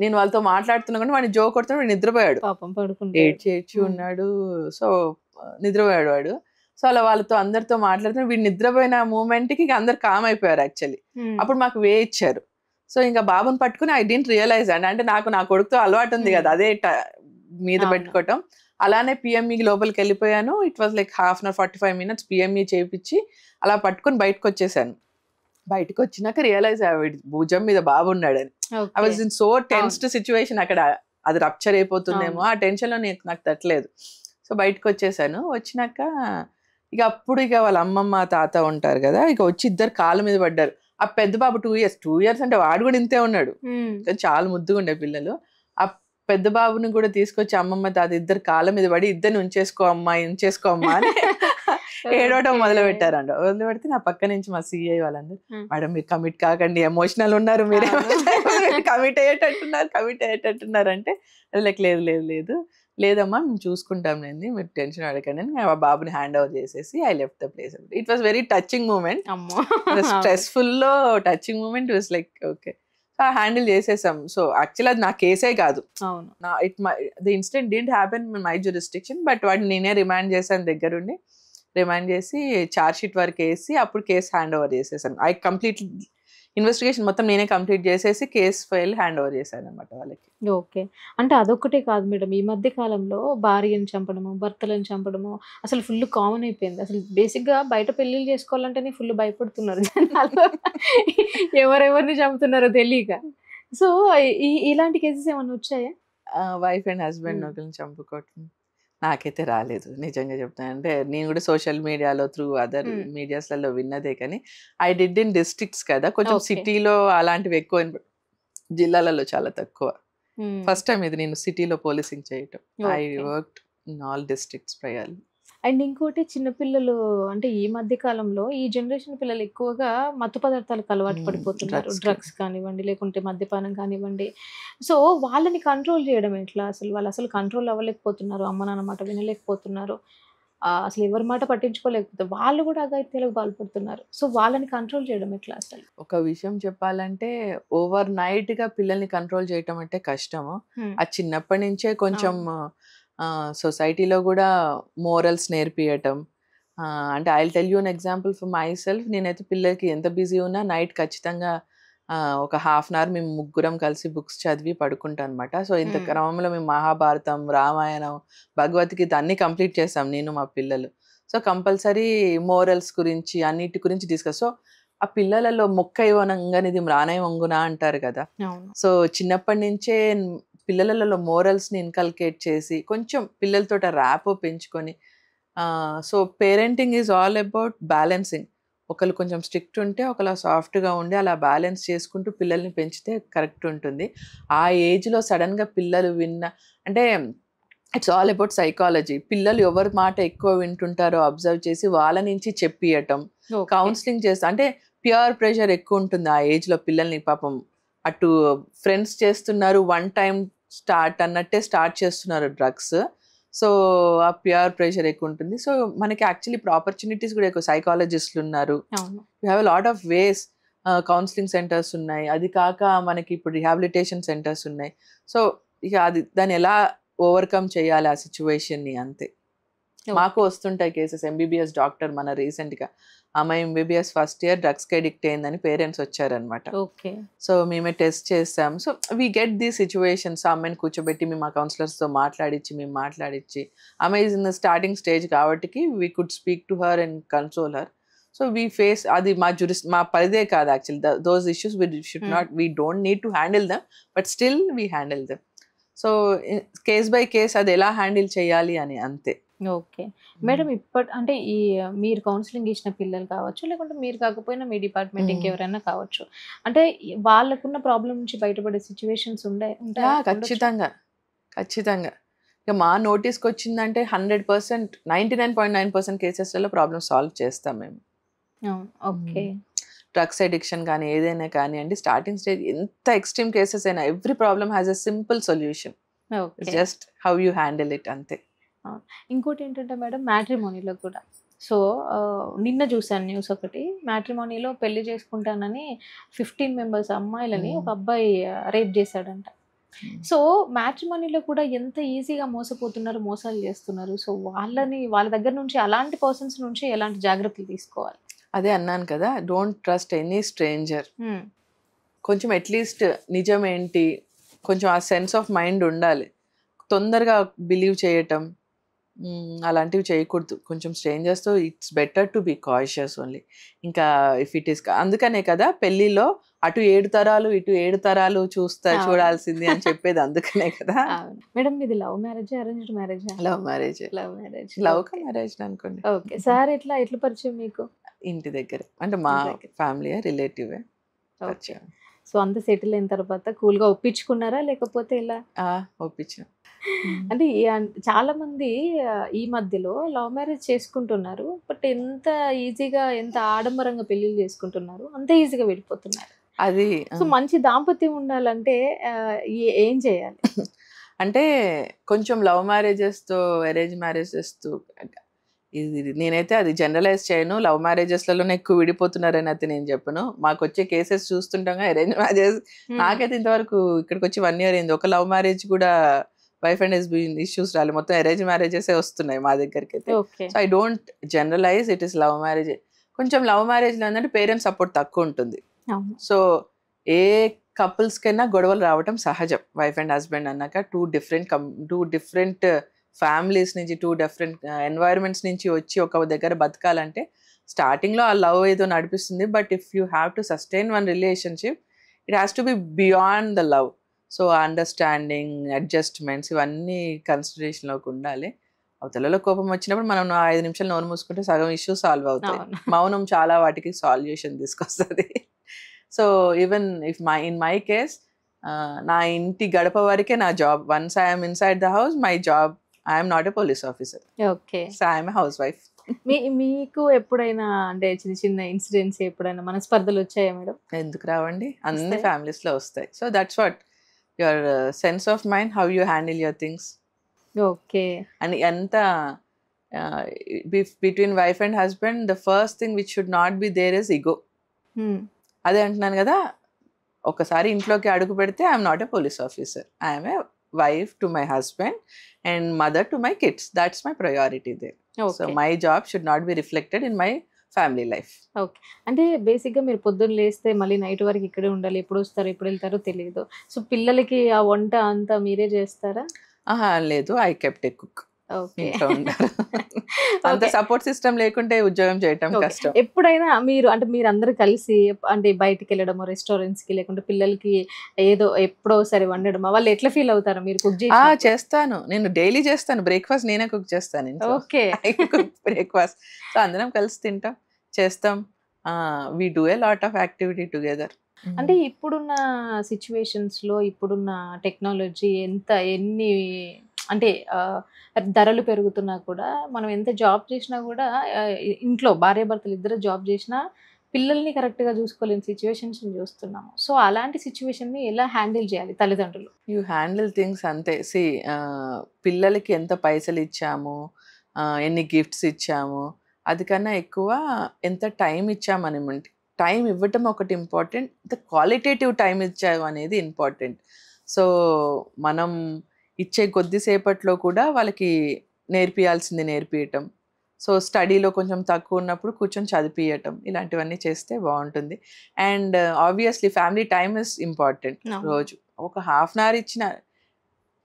నేను వాళ్ళతో మాట్లాడుతున్నా కానీ వాడిని జో కొడుతున్నా, వాడు నిద్రపోయాడు. ఏడ్చి ఉన్నాడు. సో నిద్రపోయాడు వాడు. సో అలా వాళ్ళతో అందరితో మాట్లాడుతున్నా, వీడు నిద్రపోయిన మూమెంట్కి ఇక అందరు కామ్ అయిపోయారు యాక్చువల్లీ. అప్పుడు మాకు వే ఇచ్చారు. సో ఇంకా బాబుని పట్టుకుని ఐ డెంట్ రియలైజ్ అండి, అంటే నాకు నా కొడుకుతో అలవాటు ఉంది కదా అదే మీద పెట్టుకోవటం. అలానే పిఎంఈకి లోపలికి వెళ్ళిపోయాను. It was like 1/2 hour 45 minutes PME చేయించి అలా పట్టుకొని బయటకు వచ్చేసాను. బయటకు వచ్చినాక రియలైజ్ భుజం మీద బాబు ఉన్నాడని. I was in so tensed situation. అక్కడ అది రప్చర్ అయిపోతుందేమో ఆ టెన్షన్లో నాకు తట్టలేదు. సో బయటకు వచ్చేసాను. వచ్చినాక ఇక అప్పుడు ఇక వాళ్ళ అమ్మమ్మ తాత ఉంటారు కదా, ఇక వచ్చి ఇద్దరు కాళ్ళ మీద పడ్డారు. ఆ పెద్ద బాబు 2 years అంటే వాడు కూడా ఇంతే ఉన్నాడు, చాలా ముద్దుగా ఉండే పిల్లలు. ఆ పెద్ద బాబుని కూడా తీసుకొచ్చి అమ్మమ్మ తాత ఇద్దరు కాళ్ళ మీద పడి, ఇద్దరిని ఉంచేసుకో అమ్మా అని ఏడవటం మొదలు పెట్టారంట. మొదలు పెడితే నా పక్క నుంచి మా సిఐ వాళ్ళందరూ, మేడం మీరు కమిట్ కాకండి, ఎమోషనల్ ఉన్నారు, మీరే కమిట్ అయ్యేటట్టున్నారు అంటే, అది లైక్ లేదు లేదమ్మా మేము చూసుకుంటాం లేండి, మీరు టెన్షన్ అడగండి అని ఆ బాబుని హ్యాండ్ ఓవర్ చేసేసి I left the place. It was very touching moment. Stressful లో touching moment was like okay. Handle చేసేసాం. సో యాక్చువల్లీ అది నా కేసే కాదు, అవును. నా the incident didn't happen in my jurisdiction, but వాడిని నేనే రిమాండ్ చేశాను దగ్గరుండి. రిమాండ్ చేసి ఛార్జ్ షీట్ వరకు వేసి అప్పుడు కేసు హ్యాండ్ ఓవర్ చేసేసాను. ఐ కంప్లీట్ ఇన్వెస్టిగేషన్ మొత్తం నేనే కంప్లీట్ చేసేసి కేసు ఫైల్ హ్యాండ్ ఓవర్ చేశాను అనమాట వాళ్ళకి. ఓకే. అంటే అదొక్కటే కాదు మేడం. ఈ మధ్య కాలంలో భార్యను చంపడము, భర్తలను చంపడము అసలు ఫుల్ కామన్ అయిపోయింది. అసలు బేసిక్‌గా బయట పెళ్ళిళ్ళు చేసుకోవాలంటేనే ఫుల్ భయపడుతున్నారు జనాలు. ఎవరెవరిని చంపుతున్నారో తెలీక. సో, ఇలాంటి కేసెస్ ఏమన్నా వచ్చాయా? వైఫ్ అండ్ హస్బెండ్ ఒకరిని చంపుకోవటం నాకైతే రాలేదు, నిజంగా చెప్తాను. అంటే నేను కూడా సోషల్ మీడియాలో త్రూ అదర్ మీడియాస్లలో విన్నదే, కానీ ఐ డిడ్ ఇన్ డిస్ట్రిక్ట్స్ కదా, కొంచెం ఓకే. సిటీలో అలాంటివి ఎక్కువ, జిల్లాలలో చాలా తక్కువ. ఫస్ట్ టైం ఇది నేను సిటీలో పోలీసింగ్ చేయటం. I okay. Worked in all districts ప్రయాలి. అండ్ ఇంకోటి చిన్నపిల్లలు అంటే ఈ మధ్య కాలంలో ఈ జనరేషన్ పిల్లలు ఎక్కువగా మత్తు పదార్థాలకు అలవాటు పడిపోతున్నారు. డ్రగ్స్ కానివ్వండి, లేకుంటే మద్యపానం కానివ్వండి. సో, వాళ్ళని కంట్రోల్ చేయడం ఎట్లా? అసలు వాళ్ళు అసలు కంట్రోల్ అవ్వలేకపోతున్నారు. అమ్మ నాన్న మాట వినలేకపోతున్నారు. అసలు ఎవరి మాట పట్టించుకోలేకపోతే వాళ్ళు కూడా అఘాయిత్యాలకు పాల్పడుతున్నారు. సో, వాళ్ళని కంట్రోల్ చేయడం ఎట్లా అసలు? ఒక విషయం చెప్పాలంటే ఓవర్ నైట్ గా పిల్లల్ని కంట్రోల్ చేయటం అంటే కష్టము. అది చిన్నప్పటి నుంచే కొంచెం సొసైటీలో కూడా మోరల్స్ నేర్పియటం. అంటే I tell you an example for my self. నేనైతే పిల్లలకి ఎంత బిజీ ఉన్నా నైట్ ఖచ్చితంగా ఒక హాఫ్ అన్ అవర్ మేము ముగ్గురం కలిసి బుక్స్ చదివి పడుకుంటాం అనమాట. సో ఇంత క్రమంలో మేము మహాభారతం, రామాయణం, భగవద్గీత అన్ని కంప్లీట్ చేసాం నేను మా పిల్లలు. సో కంపల్సరీ మోరల్స్ గురించి అన్నిటి గురించి డిస్కస్. సో ఆ పిల్లలలో మొక్క ఇవ్వనంగానే ఇది మ్రానై వంగునా అంటారు కదా. సో చిన్నప్పటి నుంచే పిల్లలలో మోరల్స్ని ఇన్కల్కేట్ చేసి కొంచెం పిల్లలతో ర్యాపో పెంచుకొని, so parenting is all about balancing. ఒకళ్ళు కొంచెం స్ట్రిక్ట్ ఉంటే ఒకలా సాఫ్ట్గా ఉండి అలా బ్యాలెన్స్ చేసుకుంటూ పిల్లల్ని పెంచితే కరెక్ట్ ఉంటుంది. ఆ ఏజ్లో సడన్గా పిల్లలు అంటే ఇట్స్ ఆల్ అబౌట్ సైకాలజీ. పిల్లలు ఎవరి మాట ఎక్కువ వింటుంటారో అబ్జర్వ్ చేసి వాళ్ళ నుంచి చెప్పియటం, కౌన్సిలింగ్ చేస్తా. అంటే ప్యూర్ ప్రెషర్ ఎక్కువ ఉంటుంది ఆ ఏజ్లో పిల్లల్ని. పాపం అటు ఫ్రెండ్స్ చేస్తున్నారు, వన్ టైం స్టార్ట్ అన్నట్టే స్టార్ట్ చేస్తున్నారు డ్రగ్స్. సో ఆ ప్యూర్ ప్రెషర్ ఎక్కువ ఉంటుంది. సో మనకి యాక్చువల్లీ ఇప్పుడు ఆపర్చునిటీస్ కూడా ఎక్కువ, సైకాలజిస్టులు ఉన్నారు, you have a lot of ways. Counselling centres ఉన్నాయి, అది కాక మనకి ఇప్పుడు రిహాబిలిటేషన్ సెంటర్స్ ఉన్నాయి. సో ఇక అది దాన్ని ఎలా ఓవర్కమ్ చేయాలి ఆ సిచ్యువేషన్ని, అంతే. మాకు వస్తుంటాయి కేసెస్. ఎంబీబీఎస్ డాక్టర్ మన రీసెంట్గా అమ్మాయి ఎంబీబీఎస్ ఫస్ట్ ఇయర్ డ్రగ్స్కి అడిక్ట్ అయిందని పేరెంట్స్ వచ్చారనమాట. సో మేమే టెస్ట్ చేస్తాం. So we get the situations. ఆ అమ్మాయిని కూర్చోబెట్టి మేము ఆ కౌన్సిలర్స్తో మాట్లాడించి ఆమె is in the starting stage కాబట్టి we could speak to her and console her. So we face అది మా పరిదే కాదు actually. Those issues we don't need to handle them, but still we handle them. So case by case అది ఎలా handle చేయాలి అని, అంతే. Okay madam. అంటే ఈ మీరు కౌన్సిలింగ్ ఇచ్చిన పిల్లలు కావచ్చు, లేకుంటే మీరు కాకపోయినా మీ డిపార్ట్మెంట్ ఇంకెవరైనా కావచ్చు, అంటే వాళ్ళకున్న ప్రాబ్లం నుంచి బయటపడే సిచ్యువేషన్స్ ఉంటాయా? ఖచ్చితంగా. ఇక మా నోటీస్కి వచ్చిందంటే 100%, 99.9% కేసెస్లలో ప్రాబ్లమ్ సాల్వ్ చేస్తాం మేము. ఓకే. డ్రగ్స్ అడిక్షన్ కానీ ఏదైనా కానివ్వండి, స్టార్టింగ్ స్టేజ్ ఎంత ఎక్స్ట్రీమ్ కేసెస్ అయినా every problem has a simple solution. Just how you handle it, అంతే. ఇంకోటి ఏంటంటే మేడం, మ్యాట్రిమోనీలో కూడా. సో నిన్న చూసాను న్యూస్ ఒకటి. మ్యాట్రిమోనీలో పెళ్లి చేసుకుంటానని 15 మెంబర్స్ అమ్మాయిలని ఒక అబ్బాయి రేప్ చేశాడంట. సో మ్యాట్రిమోనీలో కూడా ఎంత ఈజీగా మోసాలు చేస్తున్నారు. సో వాళ్ళ దగ్గర నుంచి, అలాంటి పర్సన్స్ నుంచి ఎలాంటి జాగ్రత్తలు తీసుకోవాలి? అదే అన్నాను కదా, డోంట్ ట్రస్ట్ ఎనీ స్ట్రేంజర్. కొంచెం అట్లీస్ట్ నిజం ఏంటి, కొంచెం ఆ సెన్స్ ఆఫ్ మైండ్ ఉండాలి. తొందరగా బిలీవ్ చేయటం అలాంటివి చేయకూడదు. కొంచెం స్ట్రేంజర్స్తో it's better to be cautious only. ఇంకా ఇఫ్ ఇట్ ఈస్, అందుకనే కదా పెళ్ళిలో అటు 7 తరాలు ఇటు 7 తరాలు చూడాల్సింది అని చెప్పేది, అందుకనే కదా. మేడం మీది love marriage, arranged marriage? Love marriage. Love marriage అనుకోండి. ఓకే. సార్ ఎట్లా పరిచయం మీకు? ఇంటి దగ్గర, అంటే మా ఫ్యామిలీ రిలేటివ్ పరిచయం. సో అంత సెటిల్ అయిన తర్వాత కూల్గా ఒప్పించుకున్నారా, లేకపోతే ఇలా? ఒప్పించిన. అంటే చాలా మంది ఈ మధ్యలో లవ్ మ్యారేజ్ చేసుకుంటున్నారు, బట్ ఎంత ఈజీగా, ఎంత ఆడంబరంగా పెళ్లిళ్ళు చేసుకుంటున్నారు, అంత ఈజీగా వెళ్ళిపోతున్నారు. అది సో మంచి దాంపత్యం ఉండాలంటే ఏం చేయాలి? అంటే కొంచెం లవ్ మ్యారేజెస్తో అరేంజ్ మ్యారేజెస్తో ఇది నేనైతే అది జనరలైజ్ చేయను. లవ్ మ్యారేజెస్‌లలోనే ఎక్కువ విడిపోతున్నారని అయితే నేను చెప్పను. మాకొచ్చే కేసెస్ చూస్తుంటాంగా అరేంజ్ మ్యారేజెస్. నాకైతే ఇంతవరకు ఇక్కడికొచ్చి 1 ఇయర్ అయింది. ఒక లవ్ మ్యారేజ్ కూడా వైఫ్ అండ్ హస్బెండ్ ఇష్యూస్ రాలే. మొత్తం అరేంజ్ మ్యారేజెసే వస్తున్నాయి మా దగ్గరికైతే. Okay. So, I don't generalize it is love marriage. కొంచెం లవ్ మ్యారేజ్‌లో ఏందంటే పేరెంట్స్ సపోర్ట్ తక్కువుంటుంది. అవును. సో, ఏ కపుల్స్‌కైనా గొడవలు రావటం సహజం. వైఫ్ అండ్ హస్బెండ్ అన్నాక 2 డిఫరెంట్ ఫ్యామిలీస్ నుంచి 2 డిఫరెంట్ ఎన్వైరన్మెంట్స్ నుంచి వచ్చి ఒక దగ్గర బతకాలంటే స్టార్టింగ్‌లో ఆ లవ్ ఏదో నడిపిస్తుంది. But if you have to sustain one relationship it has to be beyond the love. So, understanding, adjustments ఇవన్నీ కన్సిడరేషన్‌లోకి ఉండాలి. అవతలలో కోపం వచ్చినప్పుడు మనం 5 నిమిషాలు నోరు మూసుకుంటే సగం ఇష్యూ సాల్వ్ అవుతాయి. అవును. మౌనం చాలా వాటికి సాల్యూషన్ తీసుకొస్తది. So, even in my case నా ఇంటి గడప వరకే నా job. Once I am inside the house my job. I am not a police officer. Okay. So, I am a housewife. మీకు ఎప్పుడైనా అంటే చిన్న చిన్న ఇన్సిడెంట్స్ ఎప్పుడైనా మనస్పర్ధలు వచ్చాయా మేడం? ఎందుకు రావండి? అన్ని వస్తాయి. ఫ్యామిలీస్‌లో వస్తాయి. So, that's what your sense of mind, how you handle your things. Okay. అని ఎంత between wife and husband the first thing which should not be there is ego. Hmm. అదే అంటున్నాను కదా, ఒకసారి ఇంట్లోకి అడుగు పెడితే I'm not a police officer. I'm a wife to my husband and mother to my kids. That's my priority there. So, okay. My job should not be reflected in my family life. Okay. అంటే బేసిక్‌గా మీరు పొద్దున్న లేస్తే మళ్ళీ night వరకు ఇక్కడే ఉండాలి. ఎప్పుడొస్తారో, ఎప్పుడెళ్తారో తెలీదు. సో, పిల్లలకి ఆ వంట అంతా మీరే చేస్తారా? ఆహా! లేదు, I kept a cook. Okay. ఇంట్లో ఉండరు. అంత ఓకే. సపోర్ట్ సిస్టమ్ లేకుంటే ఉద్యోగం చేయటం ఓకే. కష్టం. ఎప్పుడైనా మీరు అంటే మీరందరూ కలిసి అంటే బయటికెళ్ళడమో, రెస్టారెంట్స్‌కి లేకుంటే పిల్లలకి ఏదో ఎప్పుడో ఒకసారి వండడమా? వాళ్ళు ఎట్లా ఫీల్ అవుతారు మీరు కుక్ చేసినప్పుడు? చేస్తాను. నేను డైలీ చేస్తాను. బ్రేక్‌ఫాస్ట్ నేనే కుక్ చేస్తాను ఇంట్లో. Okay. I cook breakfast. So, అందరం కలిసి తింటాం, చేస్తాం. We do a lot of activity together. అంటే ఇప్పుడున్న సిట్యుయేషన్స్‌లో ఇప్పుడున్న టెక్నాలజీ ఎన్ని అంటే ధరలు పెరుగుతున్నా కూడా మనం ఎంత జాబ్ చేసినా కూడా ఇంట్లో భార్యాభర్తలు ఇద్దరు జాబ్ చేసినా పిల్లల్ని కరెక్ట్‌గా చూసుకోలేని సిట్యుయేషన్స్‌ని చూస్తున్నాము. సో, అలాంటి సిట్యుయేషన్‌ని ఎలా హ్యాండిల్ చేయాలి తల్లిదండ్రులు? యూ హ్యాండిల్ థింగ్స్ అంతే. పిల్లలకి ఎంత పైసలిచ్చాము, ఎన్ని గిఫ్ట్స్ ఇచ్చాము, అది కన్నా ఎక్కువ ఎంత టైం ఇచ్చామనమాట. టైం ఇవ్వటం ఒకటి ఇంపార్టెంట్. క్వాలిటేటివ్ టైం ఇచ్చాము అనేది ఇంపార్టెంట్. సో, మనం ఇచ్చే కొద్దిసేపట్లో కూడా వాళ్ళకి నేర్పియాల్సింది నేర్పియటం. సో, స్టడీలో కొంచెం తక్కువ ఉన్నప్పుడు కూర్చొని చదివిపియటం. ఇలాంటివన్నీ చేస్తే బావుంటుంది. And obviously family time is important. అవును. రోజు ఒక హాఫ్ అన్ అవర్ ఇచ్చినా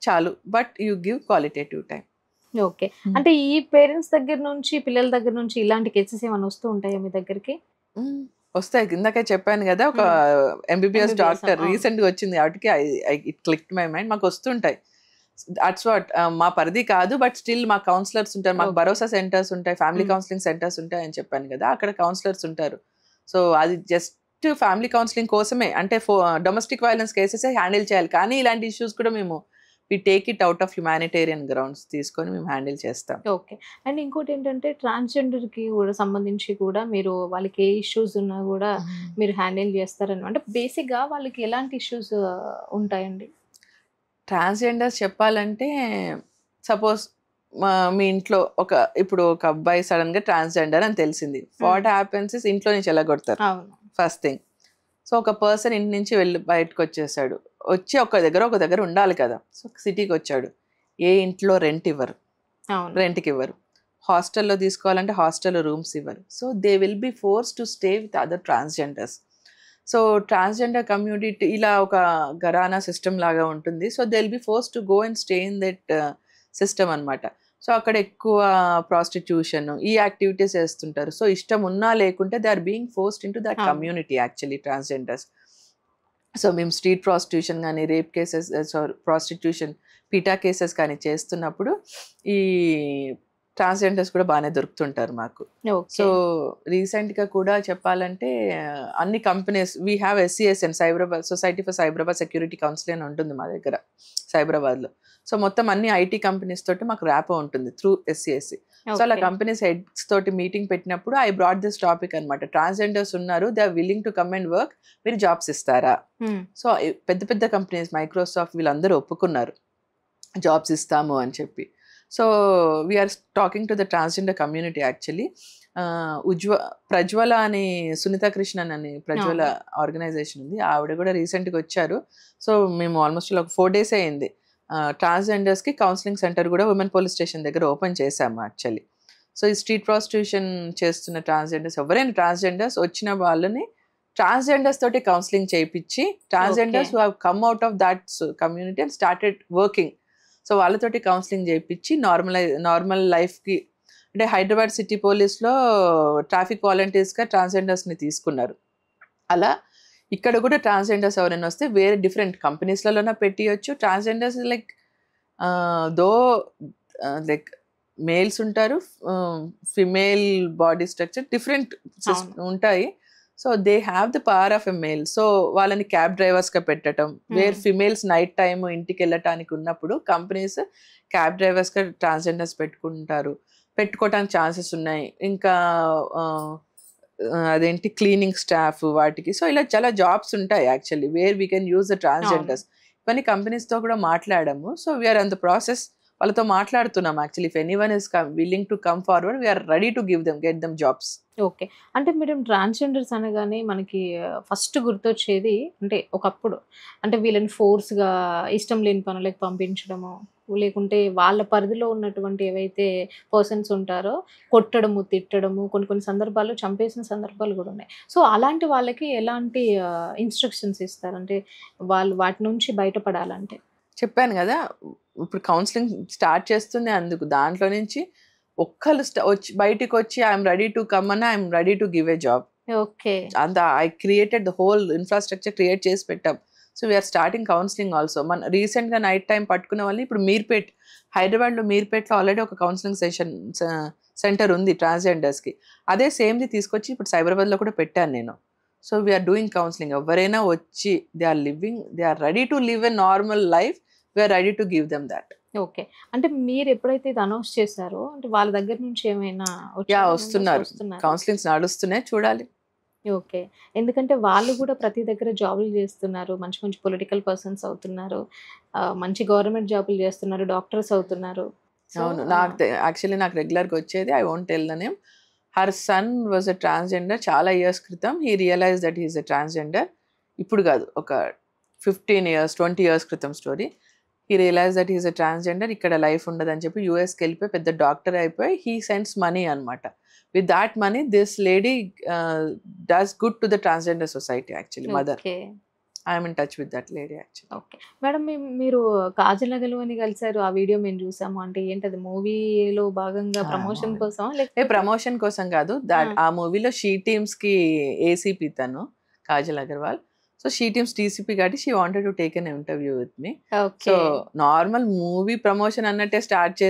చాలు. But you give qualitative time. Okay. అంటే ఈ పేరెంట్స్ దగ్గర నుంచి, పిల్లల దగ్గర నుంచి ఇలాంటి కేసెస్ ఏమైనా వస్తూ ఉంటాయా మీ దగ్గరికి? వస్తాయి. ఇందాకే చెప్పాను గదా! ఒక ఎంబీబీఎస్ ఎంబీబీఎస్ డాక్టర్ అవును. రీసెంట్‌గా వచ్చింది కాబట్టి ఇట్ క్లిక్డ్ మై మైండ్. మాకొస్తుంటాయి. దట్స్ వాట్ మా పరిధి కాదు. బట్ స్టిల్ మా కౌన్సిలర్స్ ఉంటారు. మాకు ఓకే. భరోసా సెంటర్స్ ఉంటాయి. ఫ్యామిలీ హ్మ్. కౌన్సిలింగ్ సెంటర్స్ ఉంటాయని చెప్పాను గదా! అక్కడ కౌన్సిలర్స్ ఉంటారు. సో, అది జస్ట్ ఫ్యామిలీ కౌన్సిలింగ్ కోసమే. అంటే డొమెస్టిక్ వయలెన్స్ కేసెసే హ్యాండిల్ చేయాలి. కానీ ఇలాంటి ఇష్యూస్ కూడా మేము we take it out of humanitarian grounds తీసుకొని మేము హ్యాండిల్ చేస్తాం. ఓకే. అండ్ ఇంకోటేంటంటే ట్రాన్స్‌జెండర్‌కి కూడా సంబంధించి కూడా మీరు వాళ్ళకి ఏ ఇష్యూస్ ఉన్నా గూడా మీరు హ్యాండిల్ చేస్తారని అంటే బేసిక్‌గా వాళ్ళకి ఎలాంటి ఇష్యూస్ ఉంటాయండి? ట్రాన్స్‌జెండర్స్ చెప్పాలంటే సపోజ్ మీ ఇంట్లో ఇప్పుడు ఒక అబ్బాయి సడెన్‌గా ట్రాన్స్‌జెండర్ అని తెలిసింది. వాట్ హ్యాపెన్స్ ఇస్ ఇంట్లో నుంచి ఎల్లగొడతారు అవును. First thing. సో, ఒక పర్సన్ ఇంటి నుంచి బయటకొచ్చేసాడు. వచ్చి ఒక దగ్గర ఉండాలి కదా! సో, సిటీకొచ్చాడు. ఏ ఇంట్లో రెంట్ ఇవ్వరు. అవును. రెంట్‌కివ్వరు. హాస్టల్‌లో తీసుకోవాలంటే హాస్టల్‌లో రూమ్స్ ఇవ్వరు. So, they will be forced to stay with other transgenders. So, transgender community ఇలా ఒక ఘరానా సిస్టమ్ లాగా ఉంటుంది. So, they will be forced to go and stay in that system అనమాట. సో, అక్కడ ఎక్కువ ప్రాస్టిట్యూషన్ ఈ యాక్టివిటీస్ చేస్తుంటారు. సో, ఇష్టం ఉన్నా లేకుంటే they are being forced into that అవును. Community actually transgenders. సో, మేము స్ట్రీట్ ప్రాస్టిట్యూషన్ గానీ, rape cases prostitution, PITA cases కానీ చేస్తున్నప్పుడు ఈ ట్రాన్స్‌జెండర్స్ కూడా బానే దొరుకుతుంటారు మాకు. So, okay. రీసెంట్‌గా కూడా చెప్పాలంటే అన్ని companies we have SCSN Cyberabad society for Cyberabad security council అని ఉంటుంది మా దగ్గర సైబరాబాద్‌లో. సో, మొత్తం అన్ని ఐటీ కంపెనీస్ తోటి మాకు ర్యాపో ఉంటుంది త్రూ ఎస్సీఎస్సీ. సో, అలా ఓకే. కంపెనీస్ హెడ్స్ తోటి మీటింగ్ పెట్టినప్పుడు ఐ బ్రాట్ దిస్ టాపిక్ అనమాట. ట్రాన్స్‌జెండర్స్ ఉన్నారు. They are willing to come and work. మీరు జాబ్స్ ఇస్తారా? హ్మ్. సో, పెద్ద పెద్ద కంపెనీస్ మైక్రోసాఫ్ట్ వీళ్ళందరూ ఒప్పుకున్నారు. జాబ్స్ ఇస్తాము అని చెప్పి. So we're talking to the transgender community actually. Prajwala అని సునీత కృష్ణన్ అని ప్రజ్వల ఆర్గనైజేషన్ ఉంది, ఆవిడ కూడా రీసెంట్గా వచ్చారు. సో మేము ఆల్మోస్ట్ ఒక 4 days అయింది. ట్రాన్స్జెండర్స్కి కౌన్సిలింగ్ సెంటర్ కూడా ఉమెన్ పోలీస్ స్టేషన్ దగ్గర ఓపెన్ చేశాము యాక్చువల్లీ. సో ఈ స్ట్రీట్ ప్రాస్టిట్యూషన్ చేస్తున్న ట్రాన్స్జెండర్స్ ఎవరైనా ట్రాన్స్జెండర్స్ వచ్చిన వాళ్ళని ట్రాన్స్జెండర్స్ తోటి కౌన్సిలింగ్ చేయించి, transgenders who have come out of that community and started working, so వాళ్ళతోటి కౌన్సిలింగ్ చేయించి నార్మల్ లైఫ్కి, అంటే హైదరాబాద్ సిటీ పోలీస్లో ట్రాఫిక్ వాలంటీర్స్గా ట్రాన్స్జెండర్స్ని తీసుకున్నారు. అలా ఇక్కడ కూడా ట్రాన్స్జెండర్స్ ఎవరైనా వస్తే వేరే డిఫరెంట్ కంపెనీస్లలోనే పెట్టియచ్చు. ట్రాన్స్జెండర్స్ లైక్ లైక్ మేల్స్ ఉంటారు, ఫిమేల్ బాడీ స్ట్రక్చర్ డిఫరెంట్ ఉంటాయి. So they have the power of a male. So వాళ్ళని క్యాబ్ డ్రైవర్స్గా పెట్టడం, వేర్ ఫిమేల్స్ నైట్ టైమ్ ఇంటికి వెళ్ళటానికి ఉన్నప్పుడు కంపెనీస్ క్యాబ్ డ్రైవర్స్గా ట్రాన్స్జెండర్స్ పెట్టుకోవటానికి ఛాన్సెస్ ఉన్నాయి. ఇంకా అదేంటి క్లీనింగ్ స్టాఫ్ వాటికి. సో ఇలా చాలా జాబ్స్ ఉంటాయి actually where we can use the transgenders. ఇవన్నీ కంపెనీస్తో కూడా మాట్లాడాము. So we're on the process, వాళ్ళతో మాట్లాడుతున్నాం actually. If anyone is willing to come forward we're ready to give them, get them jobs. Okay. అంటే మేడం ట్రాన్స్జెండర్స్ అనగానే మనకి first గుర్తొచ్చేది అంటే ఒకప్పుడు అంటే వీళ్ళని ఫోర్స్గా ఇష్టం లేని పనులకు పంపించడము, లేకుంటే వాళ్ళ పరిధిలో ఉన్నటువంటి ఏవైతే పర్సన్స్ ఉంటారో కొట్టడము, తిట్టడము, కొన్ని సందర్భాల్లో చంపేసిన సందర్భాలు కూడా ఉన్నాయి. సో అలాంటి వాళ్ళకి ఎలాంటి ఇన్స్ట్రక్షన్స్ ఇస్తారు అంటే వాళ్ళు వాటి నుంచి బయటపడాలంటే? చెప్పాను కదా, ఇప్పుడు కౌన్సిలింగ్ స్టార్ట్ చేస్తుంది అందుకు. దాంట్లో నుంచి ఒక్కళ్ళు బయటికి వచ్చి ఐఎమ్ రెడీ టు కమ్ అన్న I'm ready to give a job. Okay. అంత I created the whole infrastructure create చేసి పెట్టాం. So we're starting counselling also. మన రీసెంట్గా నైట్ టైం పట్టుకునే వాళ్ళని ఇప్పుడు మీర్పేట్, హైదరాబాద్లో మీర్పేట్లో ఆల్రెడీ ఒక కౌన్సిలింగ్ సెంటర్ ఉంది ట్రాన్స్జెండర్స్కి. అదే సేమ్ది తీసుకొచ్చి ఇప్పుడు సైబరాబాద్లో కూడా పెట్టాను నేను. So we're doing counselling. ఎవరైనా వచ్చి they are ready to live a normal life, we're ready to give them that. Okay. అంటే మీరు ఎప్పుడైతే ఇది అనౌన్స్ చేశారో అంటే వాళ్ళ దగ్గర నుంచి ఏమైనా వస్తున్నారు, కౌన్సిలింగ్స్ నడుస్తున్నాయి, చూడాలి. ఓకే. ఎందుకంటే వాళ్ళు కూడా ప్రతి దగ్గర జాబులు చేస్తున్నారు, మంచి మంచి పొలిటికల్ పర్సన్స్ అవుతున్నారు, మంచి గవర్నమెంట్ జాబులు చేస్తున్నారు, డాక్టర్స్ అవుతున్నారు. అవును, నాకు రెగ్యులర్గా వచ్చేది, I won't tell the name, her son was a transgender. చాలా ఇయర్స్ క్రితం he realise that he's a transgender. ఇప్పుడు కాదు, ఒక 15 years 20 years క్రితం story. He realise that he's a transgender, ఇక్కడ లైఫ్ ఉండదని చెప్పి యూఎస్కి వెళ్ళిపోయి పెద్ద డాక్టర్ అయిపోయి హీ సెండ్స్ మనీ అనమాట. With that money this lady does good to the transgender society actually. Mother, I'm in touch with that lady actually. Okay madam, మీరు కాజల్ అగర్వాల్ని కలిసారు, ఆ వీడియో మేము చూసాము. అంటే ఏంటది, మూవీలో భాగంగా ప్రమోషన్ కోసం? ప్రమోషన్ కోసం కాదు, ఆ మూవీలో షీ టీమ్స్కి ఏసీపీ తను Kajal Aggarwal. So she teams DCP కాబట్టి she wanted to take an interview with me. So normal movie promotion అన్నట్టే స్టార్ట్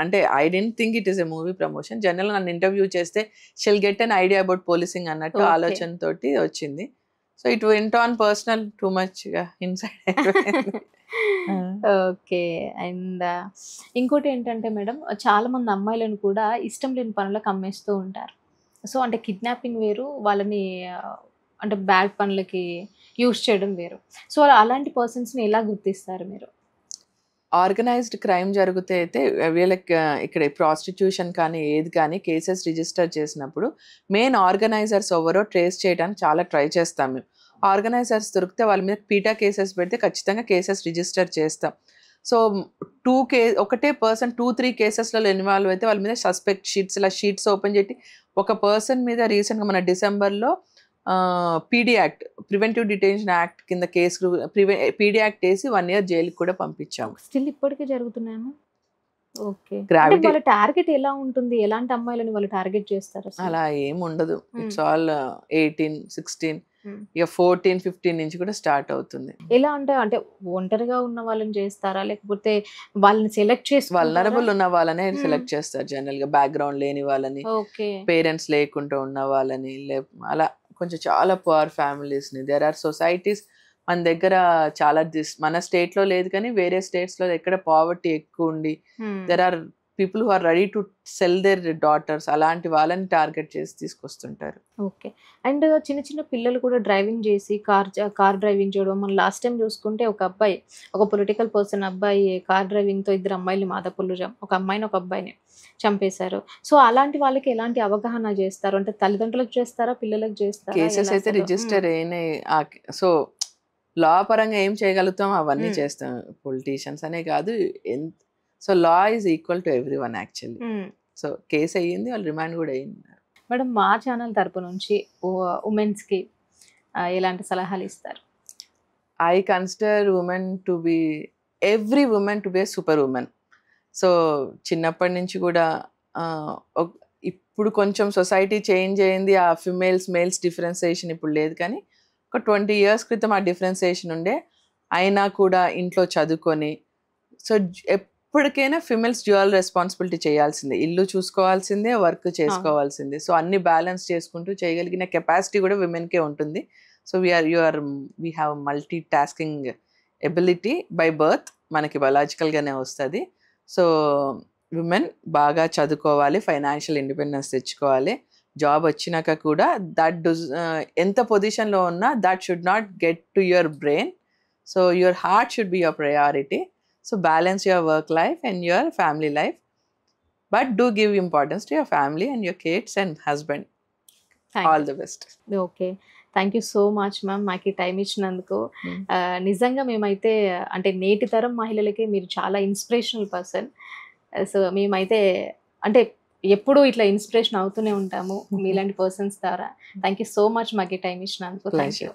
అంటే I don't think it is a movie promotion. జనరల్గా నన్ను ఇంటర్వ్యూ చేస్తే she'll get an idea about policing అన్నట్టు ఆలోచన తోటి వచ్చింది. So it went on personal too much inside. Okay. And ఇంకోటి ఏంటంటే మేడం, చాలా మంది అమ్మాయిలను కూడా ఇష్టం లేని పనులకు అమ్మేస్తూ ఉంటారు. సో అంటే కిడ్నాపింగ్ వేరు, వాళ్ళని అంటే బ్యాడ్ పనులకి యూజ్ చేయడం వేరు. సో అలాంటి పర్సన్స్ని ఎలా గుర్తిస్తారు మీరు? ఆర్గనైజ్డ్ క్రైమ్ జరిగితే అయితే వీళ్ళకి ఇక్కడ ప్రాస్టిట్యూషన్ కానీ ఏది కానీ కేసెస్ రిజిస్టర్ చేసినప్పుడు మెయిన్ ఆర్గనైజర్స్ ఎవరో ట్రేస్ చేయడానికి చాలా ట్రై చేస్తాం మేము. ఆర్గనైజర్స్ దొరికితే వాళ్ళ మీద పీటా కేసెస్ పెడితే ఖచ్చితంగా కేసెస్ రిజిస్టర్ చేస్తాం. సో ఒకటే పర్సన్ 2-3 కేసెస్లలో ఇన్వాల్వ్ అయితే వాళ్ళ మీద సస్పెక్ట్ షీట్స్, ఇలా షీట్స్ ఓపెన్ చేసి ఒక పర్సన్ మీద రీసెంట్గా మన డిసెంబర్లో PD act, preventive detention act కింద కేసు పీడీ యాక్ట్ వేసి 1 year జైలుకి కూడా పంపించాము. స్టిల్ ఇప్పటికీ జరుగుతున్నాయా? ఓకే. గ్రావిటీ వాళ్ళ టార్గెట్ ఎలా ఉంటుంది, ఎలాంటి అమ్మాయిలను వాళ్ళు టార్గెట్ చేస్తారు? అలా ఏం ఉండదు, ఇట్స్ ఆల్ 18, 16, ఇక 14, 15 నుంచి కూడా స్టార్ట్ అవుతుంది. ఎలా అంటే ఒంటరిగా ఉన్న వాళ్ళని చేస్తారా, లేకపోతే వాళ్ళని సెలెక్ట్ చేసి వల్నరబుల్ ఉన్న వాళ్ళనే సెలెక్ట్ చేస్తారు జనరల్ గా, బ్యాక్గ్రౌండ్ లేని వాళ్ళని, పేరెంట్స్ లేకుండా ఉన్న వాళ్ళని, అలా కొంచెం చాలా పువర్ ఫ్యామిలీస్ ని. దేర్ ఆర్ సొసైటీస్ మన దగ్గర చాలా, మన స్టేట్ లో లేదు కానీ వేరే స్టేట్స్ లో ఎక్కడ పావర్టీ ఎక్కువ ఉండి, there are people who are ready to sell their daughters, అలాంటి వాళ్ళని టార్గెట్ చేసి తీసుకొస్తుంటారు. ఓకే. అండ్ చిన్న చిన్న పిల్లలు కూడా డ్రైవింగ్ చేసి కార్ డ్రైవింగ్ చేయడం. మనం లాస్ట్ టైం చూసుకుంటే ఒక అబ్బాయి, ఒక పొలిటికల్ పర్సన్ అబ్బాయి కార్ డ్రైవింగ్‌తో ఇద్దరు అమ్మాయిల్ని మాదాపూర్‌లో ఒక అమ్మాయిని, ఒక అబ్బాయిని చంపేశారు. సో, అలాంటి వాళ్ళకి ఎలాంటి అవగాహన చేస్తారు? అంటే తల్లిదండ్రులకు చేస్తారా? పిల్లలకు చేస్తారా? కేసెస్ ఎలా అయితే అసలు? రిజిస్టర్ అయినాయి. సో, లా పరంగా ఏం చేయగలుగుతాం అవన్నీ హ్మ్. చేస్తాం. పొలిటీషియన్స్ అనే కాదు. So, law is equal to everyone actually. హ్మ్. సో, కేస్ అయ్యింది. వాళ్ళు రిమాండ్ కూడా అయింది. మేడం, మా ఛానల్ తరపు నుంచి ఉమెన్స్‌కి ఎలాంటి సలహాలు ఇస్తారు? I consider every woman to be a super woman. So, చిన్నప్పటి నుంచి కూడా ఇప్పుడు కొంచెం సొసైటీ చేంజ్ అయింది. ఆ మేల్స్ డిఫరెన్సియేషన్ ఇప్పుడు లేదు, కానీ ఒక 20 years క్రితం ఆ డిఫరెన్సియేషన్ ఉండే. అయినా కూడా ఇంట్లో చదువుకొని, సో ఎప్పటికైనా ఫిమేల్స్ డ్యూయల్ రెస్పాన్సిబిలిటీ చేయాల్సిందే. ఇల్లు చూసుకోవాల్సిందే, వర్క్ చేసుకోవాల్సిందే. సో అన్ని బ్యాలెన్స్ చేసుకుంటూ చేయగలిగిన కెపాసిటీ కూడా విమెన్కే ఉంటుంది. So we have multi tasking ability by birth, మనకి బయాలజికల్గానే వస్తుంది. సో విమెన్ బాగా చదువుకోవాలి, ఫైనాన్షియల్ ఇండిపెండెన్స్ తెచ్చుకోవాలి. జాబ్ వచ్చినాక కూడా ఎంత పొజిషన్లో ఉన్నా that should not get to your brain. So your heart should be your priority. So balance your work life and your family life, but do give importance to your family and your kids and husband. All the best. Okay. Thank you so much ma'am, మాకు ఈ time ఇచ్చినందుకు. నిజంగా మేమైతే అంటే నేటి తరం మహిళలకి మీరు చాలా ఇన్స్పిరేషనల్ పర్సన్. సో మేమైతే అంటే ఎప్పుడూ ఇట్లా ఇన్స్పిరేషన్ అవుతూనే ఉంటాము మీలాంటి పర్సన్స్ ద్వారా. థ్యాంక్ యూ సో మచ్ మాకు ఈ టైం ఇచ్చినందుకు. Thank you.